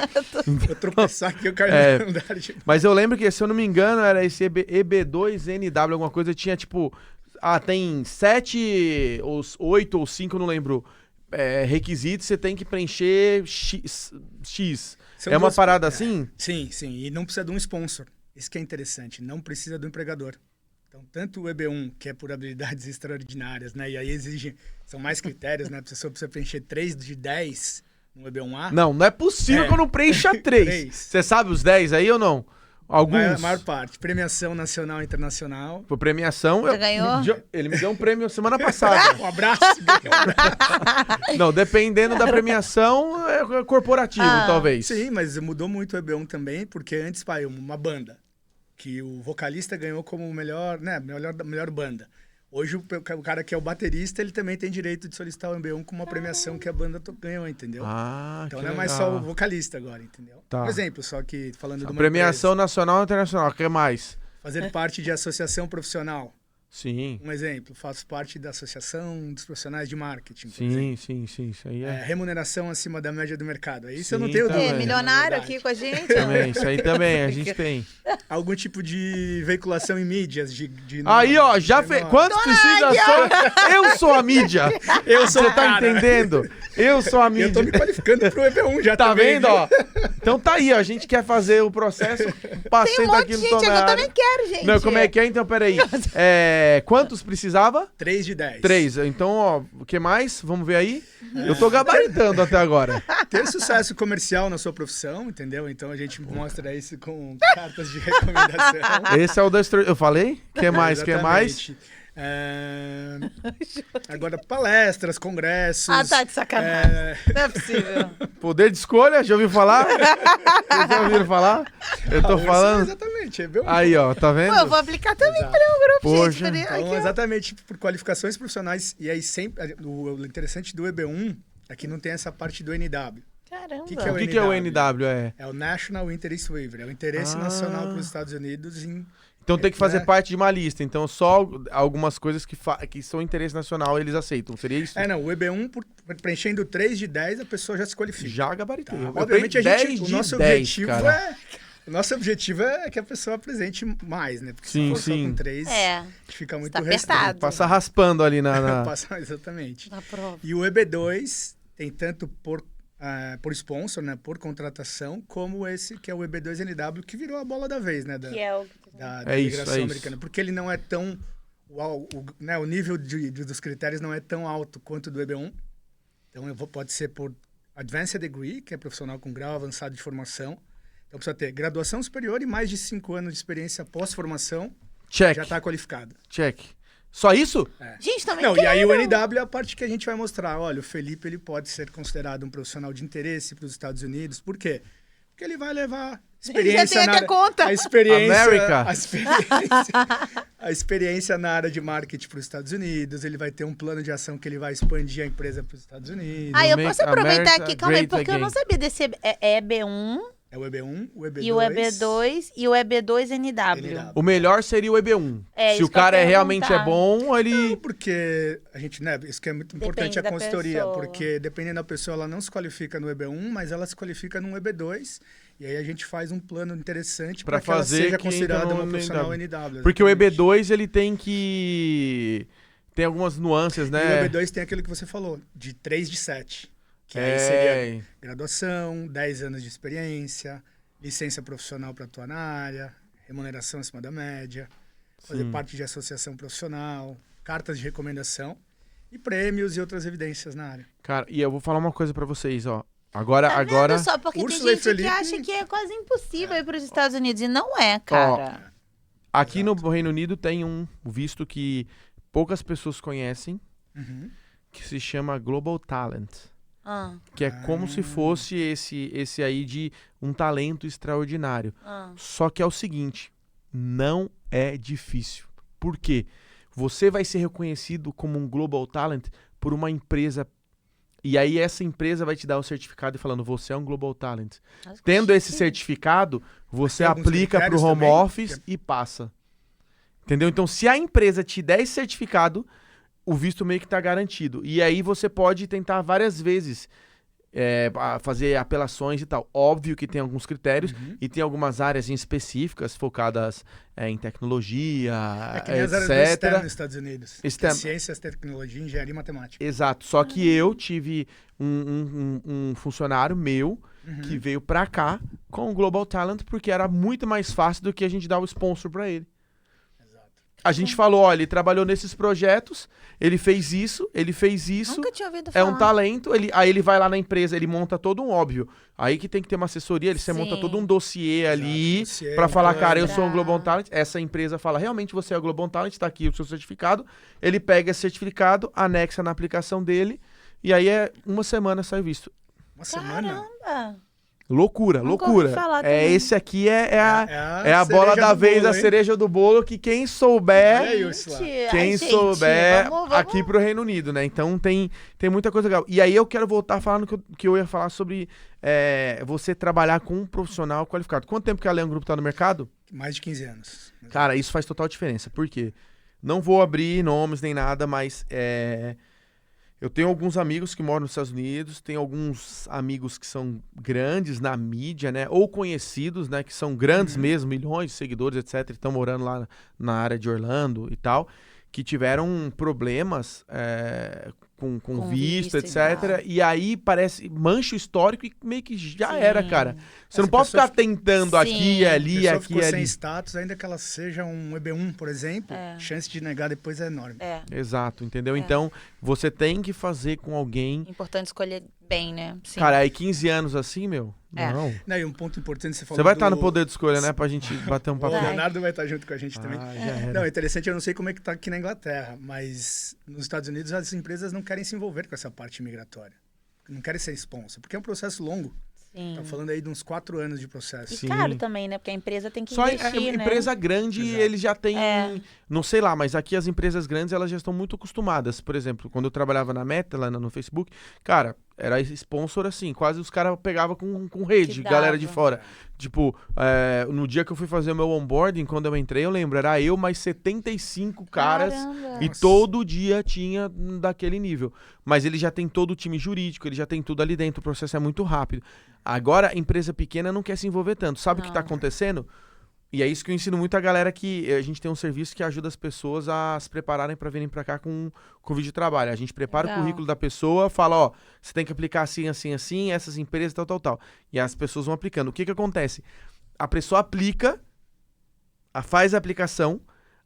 Eu tropeçar aqui, eu caio no andar de... Mas eu lembro que, se eu não me engano, era esse EB2NW, alguma coisa, tinha tipo... tem 7, ou 8 ou 5, não lembro, requisitos, você tem que preencher X. É uma parada assim? Sim. E não precisa de um sponsor. Isso que é interessante. Não precisa do empregador. Então, tanto o EB1, que é por habilidades extraordinárias, né? E aí são mais critérios, né? A pessoa precisa preencher 3 de 10 no EB1A. Não é possível que eu não preencha 3. Você sabe os 10 aí ou não? Alguns. A maior parte. Premiação nacional e internacional. Por premiação. Você ganhou? Ele me deu um prêmio semana passada. Um abraço. Não, dependendo da premiação, é corporativo, talvez. Sim, mas mudou muito o EB1 também, porque antes, uma banda, que o vocalista ganhou como melhor banda. Hoje, o cara que é o baterista, ele também tem direito de solicitar o EB1 com uma premiação que a banda ganhou, entendeu? Então não é mais só o vocalista agora, entendeu? Tá. Por exemplo, só que falando de uma premiação empresa, nacional e internacional, o que mais? fazer parte de associação profissional. Sim. Um exemplo, faço parte da Associação dos Profissionais de Marketing. Sim, isso aí é... Remuneração acima da média do mercado. Isso eu não Sim, tenho também. dúvida. Milionário aqui com a gente. Também, isso aí também, a gente tem. Algum tipo de veiculação em mídias. Aí, ó, já fez. Quantos precisa só? Eu sou a mídia. Eu sou Você o tá cara. entendendo? Eu sou a mídia. Eu tô me qualificando pro EB1 já. Tá também, vendo, viu? ó? Então tá aí, ó. A gente quer fazer o processo. Passei Tem um monte daqui de no gente aqui, eu Tonário. também quero, gente. Não, como é que é? Então, peraí. Quantos precisava? 3 de 10. 3. Então, ó, o que mais? Vamos ver aí? Eu tô gabaritando até agora. Ter sucesso comercial na sua profissão, entendeu? Então a gente mostra isso com cartas de recomendação. Esse é o eu falei? Que mais? Que mais? Exatamente. Agora, palestras, congressos. Tá de sacanagem. Não é possível. Poder de escolha, já ouviu falar? Vocês já ouviram falar? Eu tô falando. Exatamente. É bem Aí, ó, tá vendo? Pô, eu vou aplicar também Exato. para o grupo, Poxa. gente. Então, Aqui, ó. exatamente por qualificações profissionais. E aí sempre. O interessante do EB1 é que não tem essa parte do NW. Caramba. O que é O que é o NW? É o National Interest Waiver. É o interesse nacional para os Estados Unidos em. Então tem que fazer parte de uma lista. Então só algumas coisas que são interesse nacional eles aceitam. Seria isso? Não. O EB1, preenchendo 3 de 10, a pessoa já se qualifica. Já gabaritei. Tá. Eu Obviamente, o nosso 10, objetivo cara. O nosso objetivo é que a pessoa apresente mais, né? Porque Sim, se for só com 3, fica muito tá restrito. apertado. Passa raspando ali na... Passa, exatamente. Na prova. E o EB2 tem tanto por sponsor, né? Por contratação, como esse que é o EB2NW, que virou a bola da vez, né? Que é o... Da É isso, imigração é isso. americana. Porque ele não é tão... O nível dos critérios não é tão alto quanto o do EB1. Então, pode ser por Advanced Degree, que é profissional com grau avançado de formação. Então, precisa ter graduação superior e mais de 5 anos de experiência pós-formação. Check, Já está qualificado. check. Só isso? Gente, também Não, quero. e aí o NW é a parte que a gente vai mostrar. Olha, o Felipe ele pode ser considerado um profissional de interesse para os Estados Unidos. Por quê? Porque ele vai levar experiência tem até conta. A experiência, América. a experiência na área de marketing para os Estados Unidos. Ele vai ter um plano de ação que ele vai expandir a empresa para os Estados Unidos. Eu Make posso aproveitar America aqui, calma aí, great porque eu não again. sabia desse EB1 É o EB1, o EB2 e o EB2 e o EB2NW. O melhor seria o EB1. É, Se isso o que eu cara ia realmente é perguntar. bom, ele... Não, porque a gente, né, isso que é muito importante Depende a da consultoria, pessoa. porque dependendo da pessoa, ela não se qualifica no EB1, mas ela se qualifica no EB2, e aí a gente faz um plano interessante Pra para que ela fazer seja que entra considerada no uma profissional NW. NW. Porque o exatamente. EB2, ele tem que... Tem algumas nuances, E né? o EB2 tem aquilo que você falou, de 3 de 7, que aí seria graduação, 10 anos de experiência, licença profissional para atuar na área, remuneração acima da média, fazer parte de associação profissional, cartas de recomendação e prêmios e outras evidências na área. Cara, e eu vou falar uma coisa pra vocês, ó. Agora... Vendo só, porque Úrsula e tem gente que Felipe- acha que é quase impossível ir para os Estados Unidos. E não é, cara. Aqui no Reino Unido tem um visto que poucas pessoas conhecem, Uhum. que se chama Global Talent. Que é como se fosse esse aí de um talento extraordinário. Só que é o seguinte, não é difícil. Por quê? Você vai ser reconhecido como um Global Talent por uma empresa. E aí essa empresa vai te dar o certificado falando, você é um Global Talent. Tendo esse certificado, você aplica para o home office e passa. Entendeu? Então, se a empresa te der esse certificado, o visto meio que está garantido. E aí você pode tentar várias vezes fazer apelações e tal. Óbvio que tem alguns critérios e tem algumas áreas específicas focadas em tecnologia, que nem as áreas do STEM nos Estados Unidos. Ciências, tecnologia, engenharia e matemática. Exato. Só que eu tive um funcionário meu que veio pra cá com o Global Talent porque era muito mais fácil do que a gente dar o sponsor pra ele. A gente falou, olha, ele trabalhou nesses projetos, ele fez isso. Nunca tinha ouvido falar. É um talento, aí ele vai lá na empresa, ele monta todo um, óbvio. Aí que tem que ter uma assessoria, você monta todo um dossiê ali pra falar, cara, eu sou um Global Talent. Essa empresa fala, realmente você é o Global Talent, tá aqui o seu certificado. Ele pega esse certificado, anexa na aplicação dele, e aí uma semana sai visto. Uma semana? Caramba! Loucura. Esse aqui é a bola da vez, a cereja do bolo, que quem souber, aqui pro Reino Unido, né? Então tem muita coisa legal. E aí eu quero voltar falando que eu ia falar sobre você trabalhar com um profissional qualificado. Quanto tempo que a Leão Group tá no mercado? Mais de 15 anos. Cara, isso faz total diferença. Por quê? Não vou abrir nomes nem nada, mas eu tenho alguns amigos que moram nos Estados Unidos, tenho alguns amigos que são grandes na mídia, né? Ou conhecidos, né? Que são grandes mesmo, milhões de seguidores, etc. Estão morando lá na área de Orlando e tal, que tiveram problemas com visto, etc. E aí mancha o histórico e meio que já era, cara. Você não pode ficar tentando aqui e ali, aqui e ali. Sem status, ainda que ela seja um EB1, por exemplo, chance de negar depois é enorme. Exato, entendeu? Então, você tem que fazer com alguém... Importante escolher bem, né? Sim. Cara, aí 15 anos assim, meu... Não, e um ponto importante, você falou Você vai estar no poder de escolha, né? Pra gente bater um papo. O Leonardo vai estar junto com a gente também. Não, é interessante, eu não sei como é que tá aqui na Inglaterra, mas nos Estados Unidos as empresas não querem se envolver com essa parte migratória. Não querem ser sponsor, porque é um processo longo. Sim. Tá falando aí de uns 4 anos de processo. E caro também, né? Porque a empresa tem que investir, né? Empresa grande, eles já têm... Não sei lá, mas aqui as empresas grandes, elas já estão muito acostumadas. Por exemplo, quando eu trabalhava na Meta, lá no Facebook, cara, era sponsor assim, quase os caras pegavam com rede, galera de fora. Tipo, no dia que eu fui fazer o meu onboarding, quando eu entrei, eu lembro, era eu mais 75 caras. Caramba. E todo dia tinha daquele nível. Mas ele já tem todo o time jurídico, ele já tem tudo ali dentro, o processo é muito rápido. Agora, a empresa pequena não quer se envolver tanto. Sabe o que está acontecendo? E é isso que eu ensino muito a galera, que a gente tem um serviço que ajuda as pessoas a se prepararem para virem para cá com vídeo de trabalho. A gente prepara o currículo da pessoa, fala, ó, você tem que aplicar assim, assim, assim, essas empresas, tal. E as pessoas vão aplicando. O que acontece? A pessoa aplica, faz a aplicação,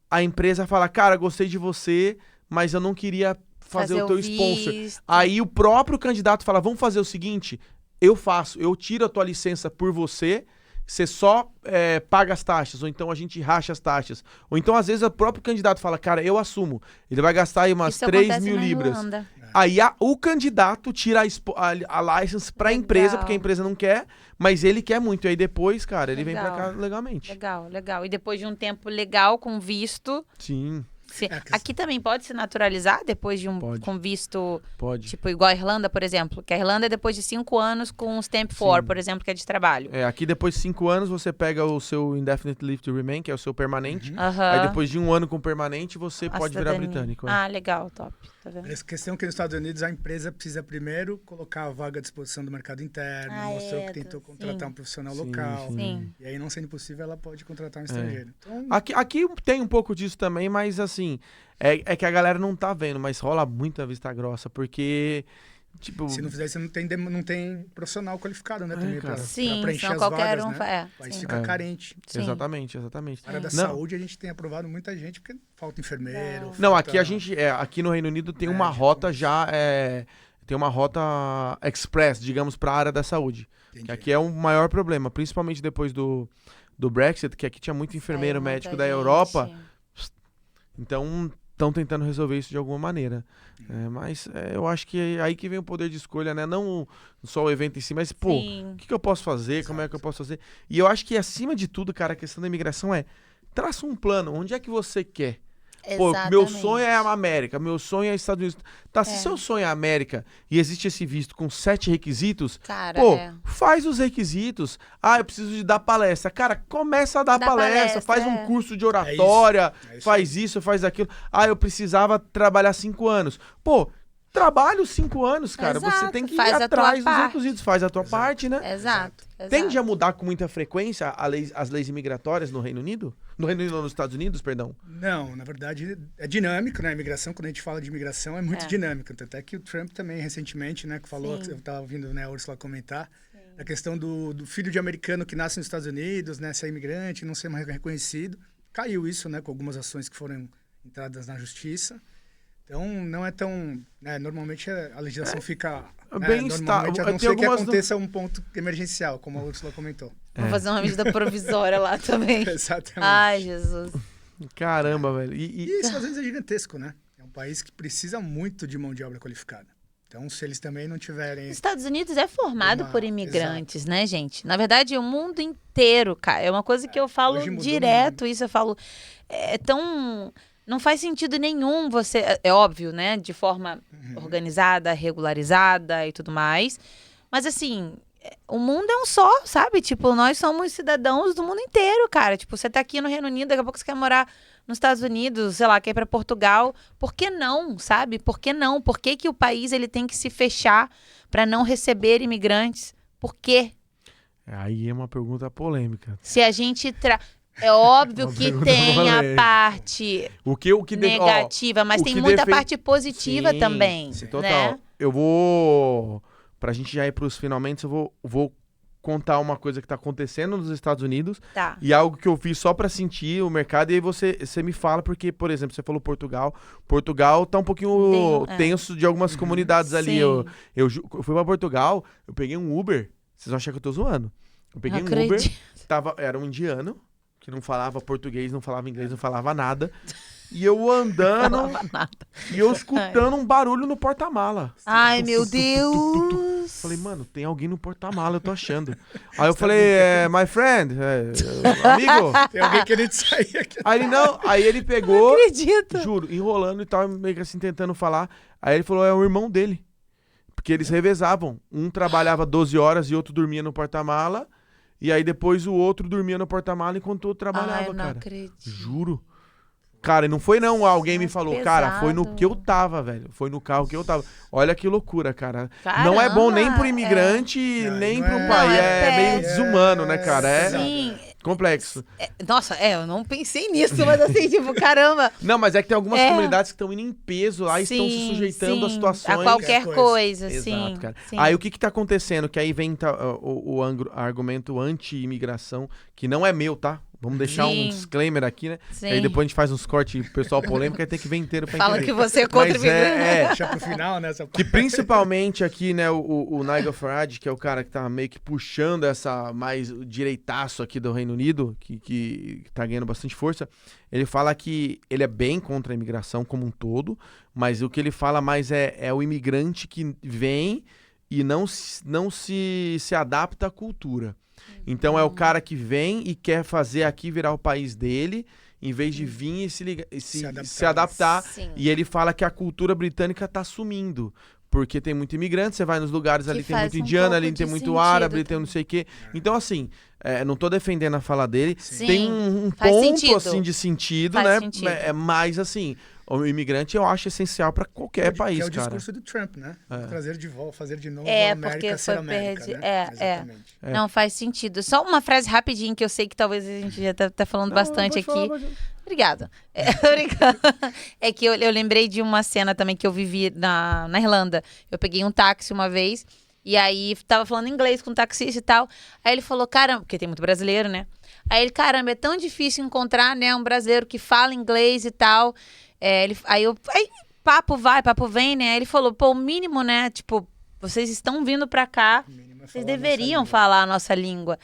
a empresa fala, cara, gostei de você, mas eu não queria fazer o teu sponsor. Aí o próprio candidato fala, vamos fazer o seguinte, eu tiro a tua licença por você só paga as taxas, ou então a gente racha as taxas. Ou então, às vezes, o próprio candidato fala, cara, eu assumo. Ele vai gastar aí umas 3 mil libras. Aí o candidato tira a license pra empresa, porque a empresa não quer, mas ele quer muito. E aí depois, cara, ele vem pra cá legalmente. Legal. E depois de um tempo legal com visto... Sim. Aqui também pode se naturalizar depois de com visto, pode. Tipo, igual a Irlanda, por exemplo. Que a Irlanda é depois de 5 anos com um Stamp 4, por exemplo, que é de trabalho. Aqui depois de 5 anos você pega o seu Indefinite Leave to Remain, que é o seu permanente. Aí depois de 1 ano com permanente, você pode virar britânico. Legal, top. Tá vendo? Essa questão que nos Estados Unidos a empresa precisa primeiro colocar a vaga à disposição do mercado interno, mostrou que tentou contratar um profissional local. Sim. E aí, não sendo possível, ela pode contratar um estrangeiro. Então... Aqui tem um pouco disso também, mas assim, é que a galera não tá vendo, mas rola muita vista grossa, porque... Tipo... Se não fizer isso, não tem profissional qualificado, né? Também pra preencher as qualquer vagas, né? Aí fica carente. Exatamente. Na área da saúde, a gente tem aprovado muita gente, porque falta enfermeiro. Não, aqui a gente, aqui no Reino Unido tem uma rota já, tem uma rota express, digamos, para a área da saúde. Que aqui é o maior problema, principalmente depois do Brexit, que aqui tinha muito enfermeiro médico da Europa. Então... estão tentando resolver isso de alguma maneira. Mas eu acho que é aí que vem o poder de escolha, né? Não só o evento em si, mas, pô, o que eu posso fazer? Exato. Como é que eu posso fazer? E eu acho que, acima de tudo, cara, a questão da imigração traça um plano. Onde é que você quer? Pô, meu sonho é a América, meu sonho é Estados Unidos. Tá, se seu sonho é a América e existe esse visto com 7 requisitos, cara, faz os requisitos. Eu preciso de dar palestra. Cara, começa a dar palestra, faz um curso de oratória, faz isso, faz aquilo. Eu precisava trabalhar 5 anos. Pô, trabalha os 5 anos, cara. Exato. Você tem que ir atrás dos requisitos, faz a tua parte, né? Exato. Tende a mudar com muita frequência as leis imigratórias no Reino Unido? No Reino Unido, nos Estados Unidos, perdão? Não, na verdade é dinâmico, né? A imigração, quando a gente fala de imigração, é muito dinâmico. Até que o Trump também, recentemente, né, que falou, eu estava ouvindo, né, a Ursula comentar, a questão do filho de americano que nasce nos Estados Unidos, né, ser imigrante, não ser mais reconhecido. Caiu isso, né, com algumas ações que foram entradas na justiça. Então, não é tão... normalmente a legislação fica... bem normalmente, a não ser que aconteça um ponto emergencial, como a Ursula comentou. Vou fazer uma medida provisória lá também. Exatamente. Ai, Jesus. Caramba, velho. E isso, às vezes, é gigantesco, né? É um país que precisa muito de mão de obra qualificada. Então, se eles também não tiverem... Os Estados Unidos é formado por imigrantes, né, gente? Na verdade, o mundo inteiro, cara. É uma coisa que eu falo direto, isso eu falo... É tão... Não faz sentido nenhum você... É óbvio, né? De forma organizada, regularizada e tudo mais. Mas, assim, o mundo é um só, sabe? Tipo, nós somos cidadãos do mundo inteiro, cara. Tipo, você tá aqui no Reino Unido, daqui a pouco você quer morar nos Estados Unidos, sei lá, quer ir pra Portugal. Por que não, sabe? Por que não? Por que o país ele tem que se fechar pra não receber imigrantes? Por quê? Aí é uma pergunta polêmica. Se a gente... É óbvio que tem a parte negativa, mas tem muita parte positiva também. Sim, total. Né? Eu vou... Pra gente já ir pros finalmente, eu vou contar uma coisa que tá acontecendo nos Estados Unidos. Tá. E algo que eu fiz só pra sentir o mercado. E aí você me fala, porque, por exemplo, você falou Portugal. Portugal tá um pouquinho tenso de algumas comunidades ali. Eu fui pra Portugal, eu peguei um Uber. Vocês vão achar que eu tô zoando. Eu peguei Uber, era um indiano. Que não falava português, não falava inglês, não falava nada. E eu andando e eu escutando um barulho no porta-mala. Ai, meu Deus! Falei, mano, tem alguém no porta-mala, eu tô achando. Aí eu falei, my friend, amigo. Tem alguém querendo sair aqui. Aí ele pegou, não acredito. Juro, enrolando e tal, meio que assim tentando falar. Aí ele falou, é o irmão dele. Porque eles revezavam. Um trabalhava 12 horas e outro dormia no porta-mala. E aí depois o outro dormia no porta-mala enquanto o outro trabalhava, não cara. Acredito. Juro. Cara, e não foi não, alguém me falou, pesado. Cara, foi no que eu tava, velho. Foi no carro que eu tava. Olha que loucura, cara. Caramba, não é bom nem pro imigrante, nem pro país. É meio desumano, né, cara? Sim. Complexo. Nossa, eu não pensei nisso, mas assim, tipo, caramba. Não, mas é que tem algumas comunidades que estão indo em peso lá e estão se sujeitando a situações. A qualquer coisa, Exato, sim. Cara. Sim. Aí o que tá acontecendo? Que aí vem o argumento anti-imigração, que não é meu, tá? Vamos deixar um disclaimer aqui, né? Sim. Aí depois a gente faz uns cortes pessoal polêmico, aí tem que ver inteiro pra Fala entender. que você é contra imigrante. Deixa pro final, né? Que principalmente aqui, né, o Nigel Farage, que é o cara que tá meio que puxando essa mais direitaço aqui do Reino Unido, que tá ganhando bastante força, ele fala que ele é bem contra a imigração como um todo, mas o que ele fala mais é o imigrante que vem e não se adapta à cultura. Então é o cara que vem e quer fazer aqui virar o país dele, em vez de vir e se adaptar. Sim. E ele fala que a cultura britânica tá sumindo. Porque tem muito imigrante, você vai nos lugares ali, tem muito indiano, ali tem muito árabe, ali tem não sei o quê. Então, assim, não tô defendendo a fala dele. Sim, tem um ponto, assim, de sentido, né? Mas, assim, o imigrante eu acho essencial para qualquer país, cara. Que é o discurso do Trump, né? Trazer de volta, fazer de novo a América ser América, né? Exatamente. Não, faz sentido. Só uma frase rapidinho, que eu sei que talvez a gente já tá falando bastante aqui. Obrigada. É que eu lembrei de uma cena também que eu vivi na Irlanda. Eu peguei um táxi uma vez e aí tava falando inglês com o taxista e tal. Aí ele falou, caramba, porque tem muito brasileiro, né? Aí ele, caramba, é tão difícil encontrar, né, um brasileiro que fala inglês e tal. Aí papo vai, papo vem, né? Aí ele falou, pô, o mínimo, né? Tipo, vocês estão vindo pra cá, vocês deveriam falar a nossa língua.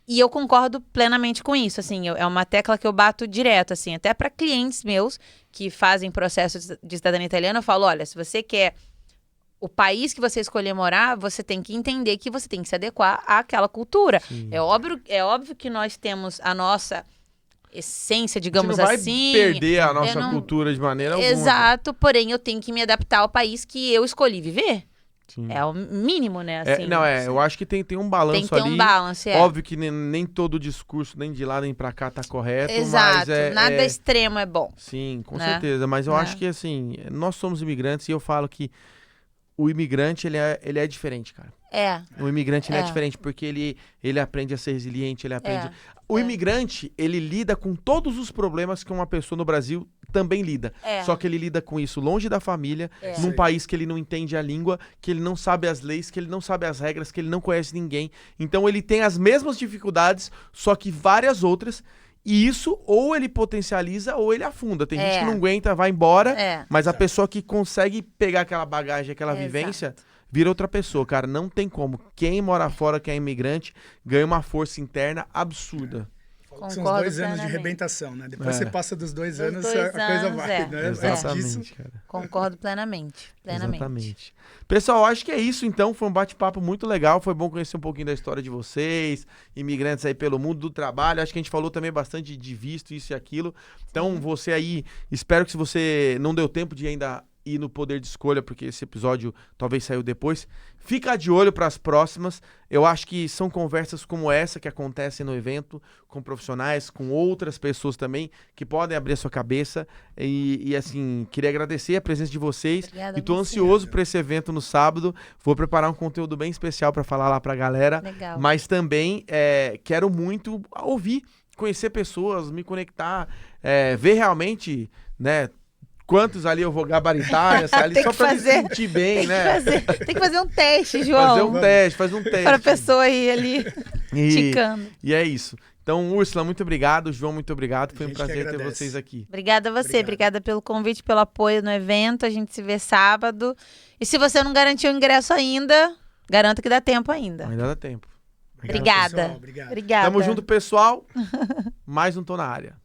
E eu concordo plenamente com isso, assim, é uma tecla que eu bato direto, assim, até para clientes meus que fazem processo de cidadania italiana, eu falo, olha, se você quer o país que você escolher morar, você tem que entender que você tem que se adequar àquela cultura. É óbvio que nós temos a nossa essência, digamos assim. A gente não vai perder a nossa cultura de maneira alguma. Exato, porém eu tenho que me adaptar ao país que eu escolhi viver. Sim. É o mínimo, né? Assim, eu acho que tem um balanço ali. Tem que ter um balance, Óbvio que nem todo o discurso, nem de lá nem pra cá, tá correto. Exato, mas nada extremo é bom. Sim, com né? certeza. Mas eu acho que, assim, nós somos imigrantes e eu falo que o imigrante, ele é diferente, cara. O imigrante, ele é diferente, porque ele aprende a ser resiliente, ele aprende... O imigrante, ele lida com todos os problemas que uma pessoa no Brasil também lida. Só que ele lida com isso longe da família, num país que ele não entende a língua, que ele não sabe as leis, que ele não sabe as regras, que ele não conhece ninguém. Então ele tem as mesmas dificuldades, só que várias outras. E isso, ou ele potencializa, ou ele afunda. Tem gente que não aguenta, vai embora, mas a pessoa que consegue pegar aquela bagagem, aquela vivência... vira outra pessoa, cara. Não tem como. Quem mora fora, que é imigrante, ganha uma força interna absurda. São os 2 anos de arrebentação, né? Depois você passa dos 2 anos, a coisa vai. Né? Exatamente, cara. Concordo plenamente. Exatamente. Pessoal, acho que é isso, então. Foi um bate-papo muito legal. Foi bom conhecer um pouquinho da história de vocês, imigrantes aí pelo mundo do trabalho. Acho que a gente falou também bastante de visto, isso e aquilo. Então, você aí, espero que se você não deu tempo de ainda ir no Poder de Escolha, porque esse episódio talvez saiu depois, fica de olho para as próximas. Eu acho que são conversas como essa que acontecem no evento, com profissionais, com outras pessoas também, que podem abrir a sua cabeça. E assim, queria agradecer a presença de vocês. Obrigada, e tô ansioso para esse evento no sábado. Vou preparar um conteúdo bem especial para falar lá para a galera. Legal. Mas também quero muito ouvir, conhecer pessoas, me conectar, ver realmente, né, quantos ali eu vou gabaritar, ali, só pra me sentir bem, né? Tem que fazer um teste, João. Fazer um teste. Para a pessoa ir ali ticando. E é isso. Então, Úrsula, muito obrigado. João, muito obrigado. Foi um prazer ter vocês aqui. Obrigada a você. Obrigada pelo convite, pelo apoio no evento. A gente se vê sábado. E se você não garantiu o ingresso ainda, garanta que dá tempo ainda. Ainda dá tempo. Obrigada. Obrigado. Obrigada. Tamo junto, pessoal. Mais um Tô na Área.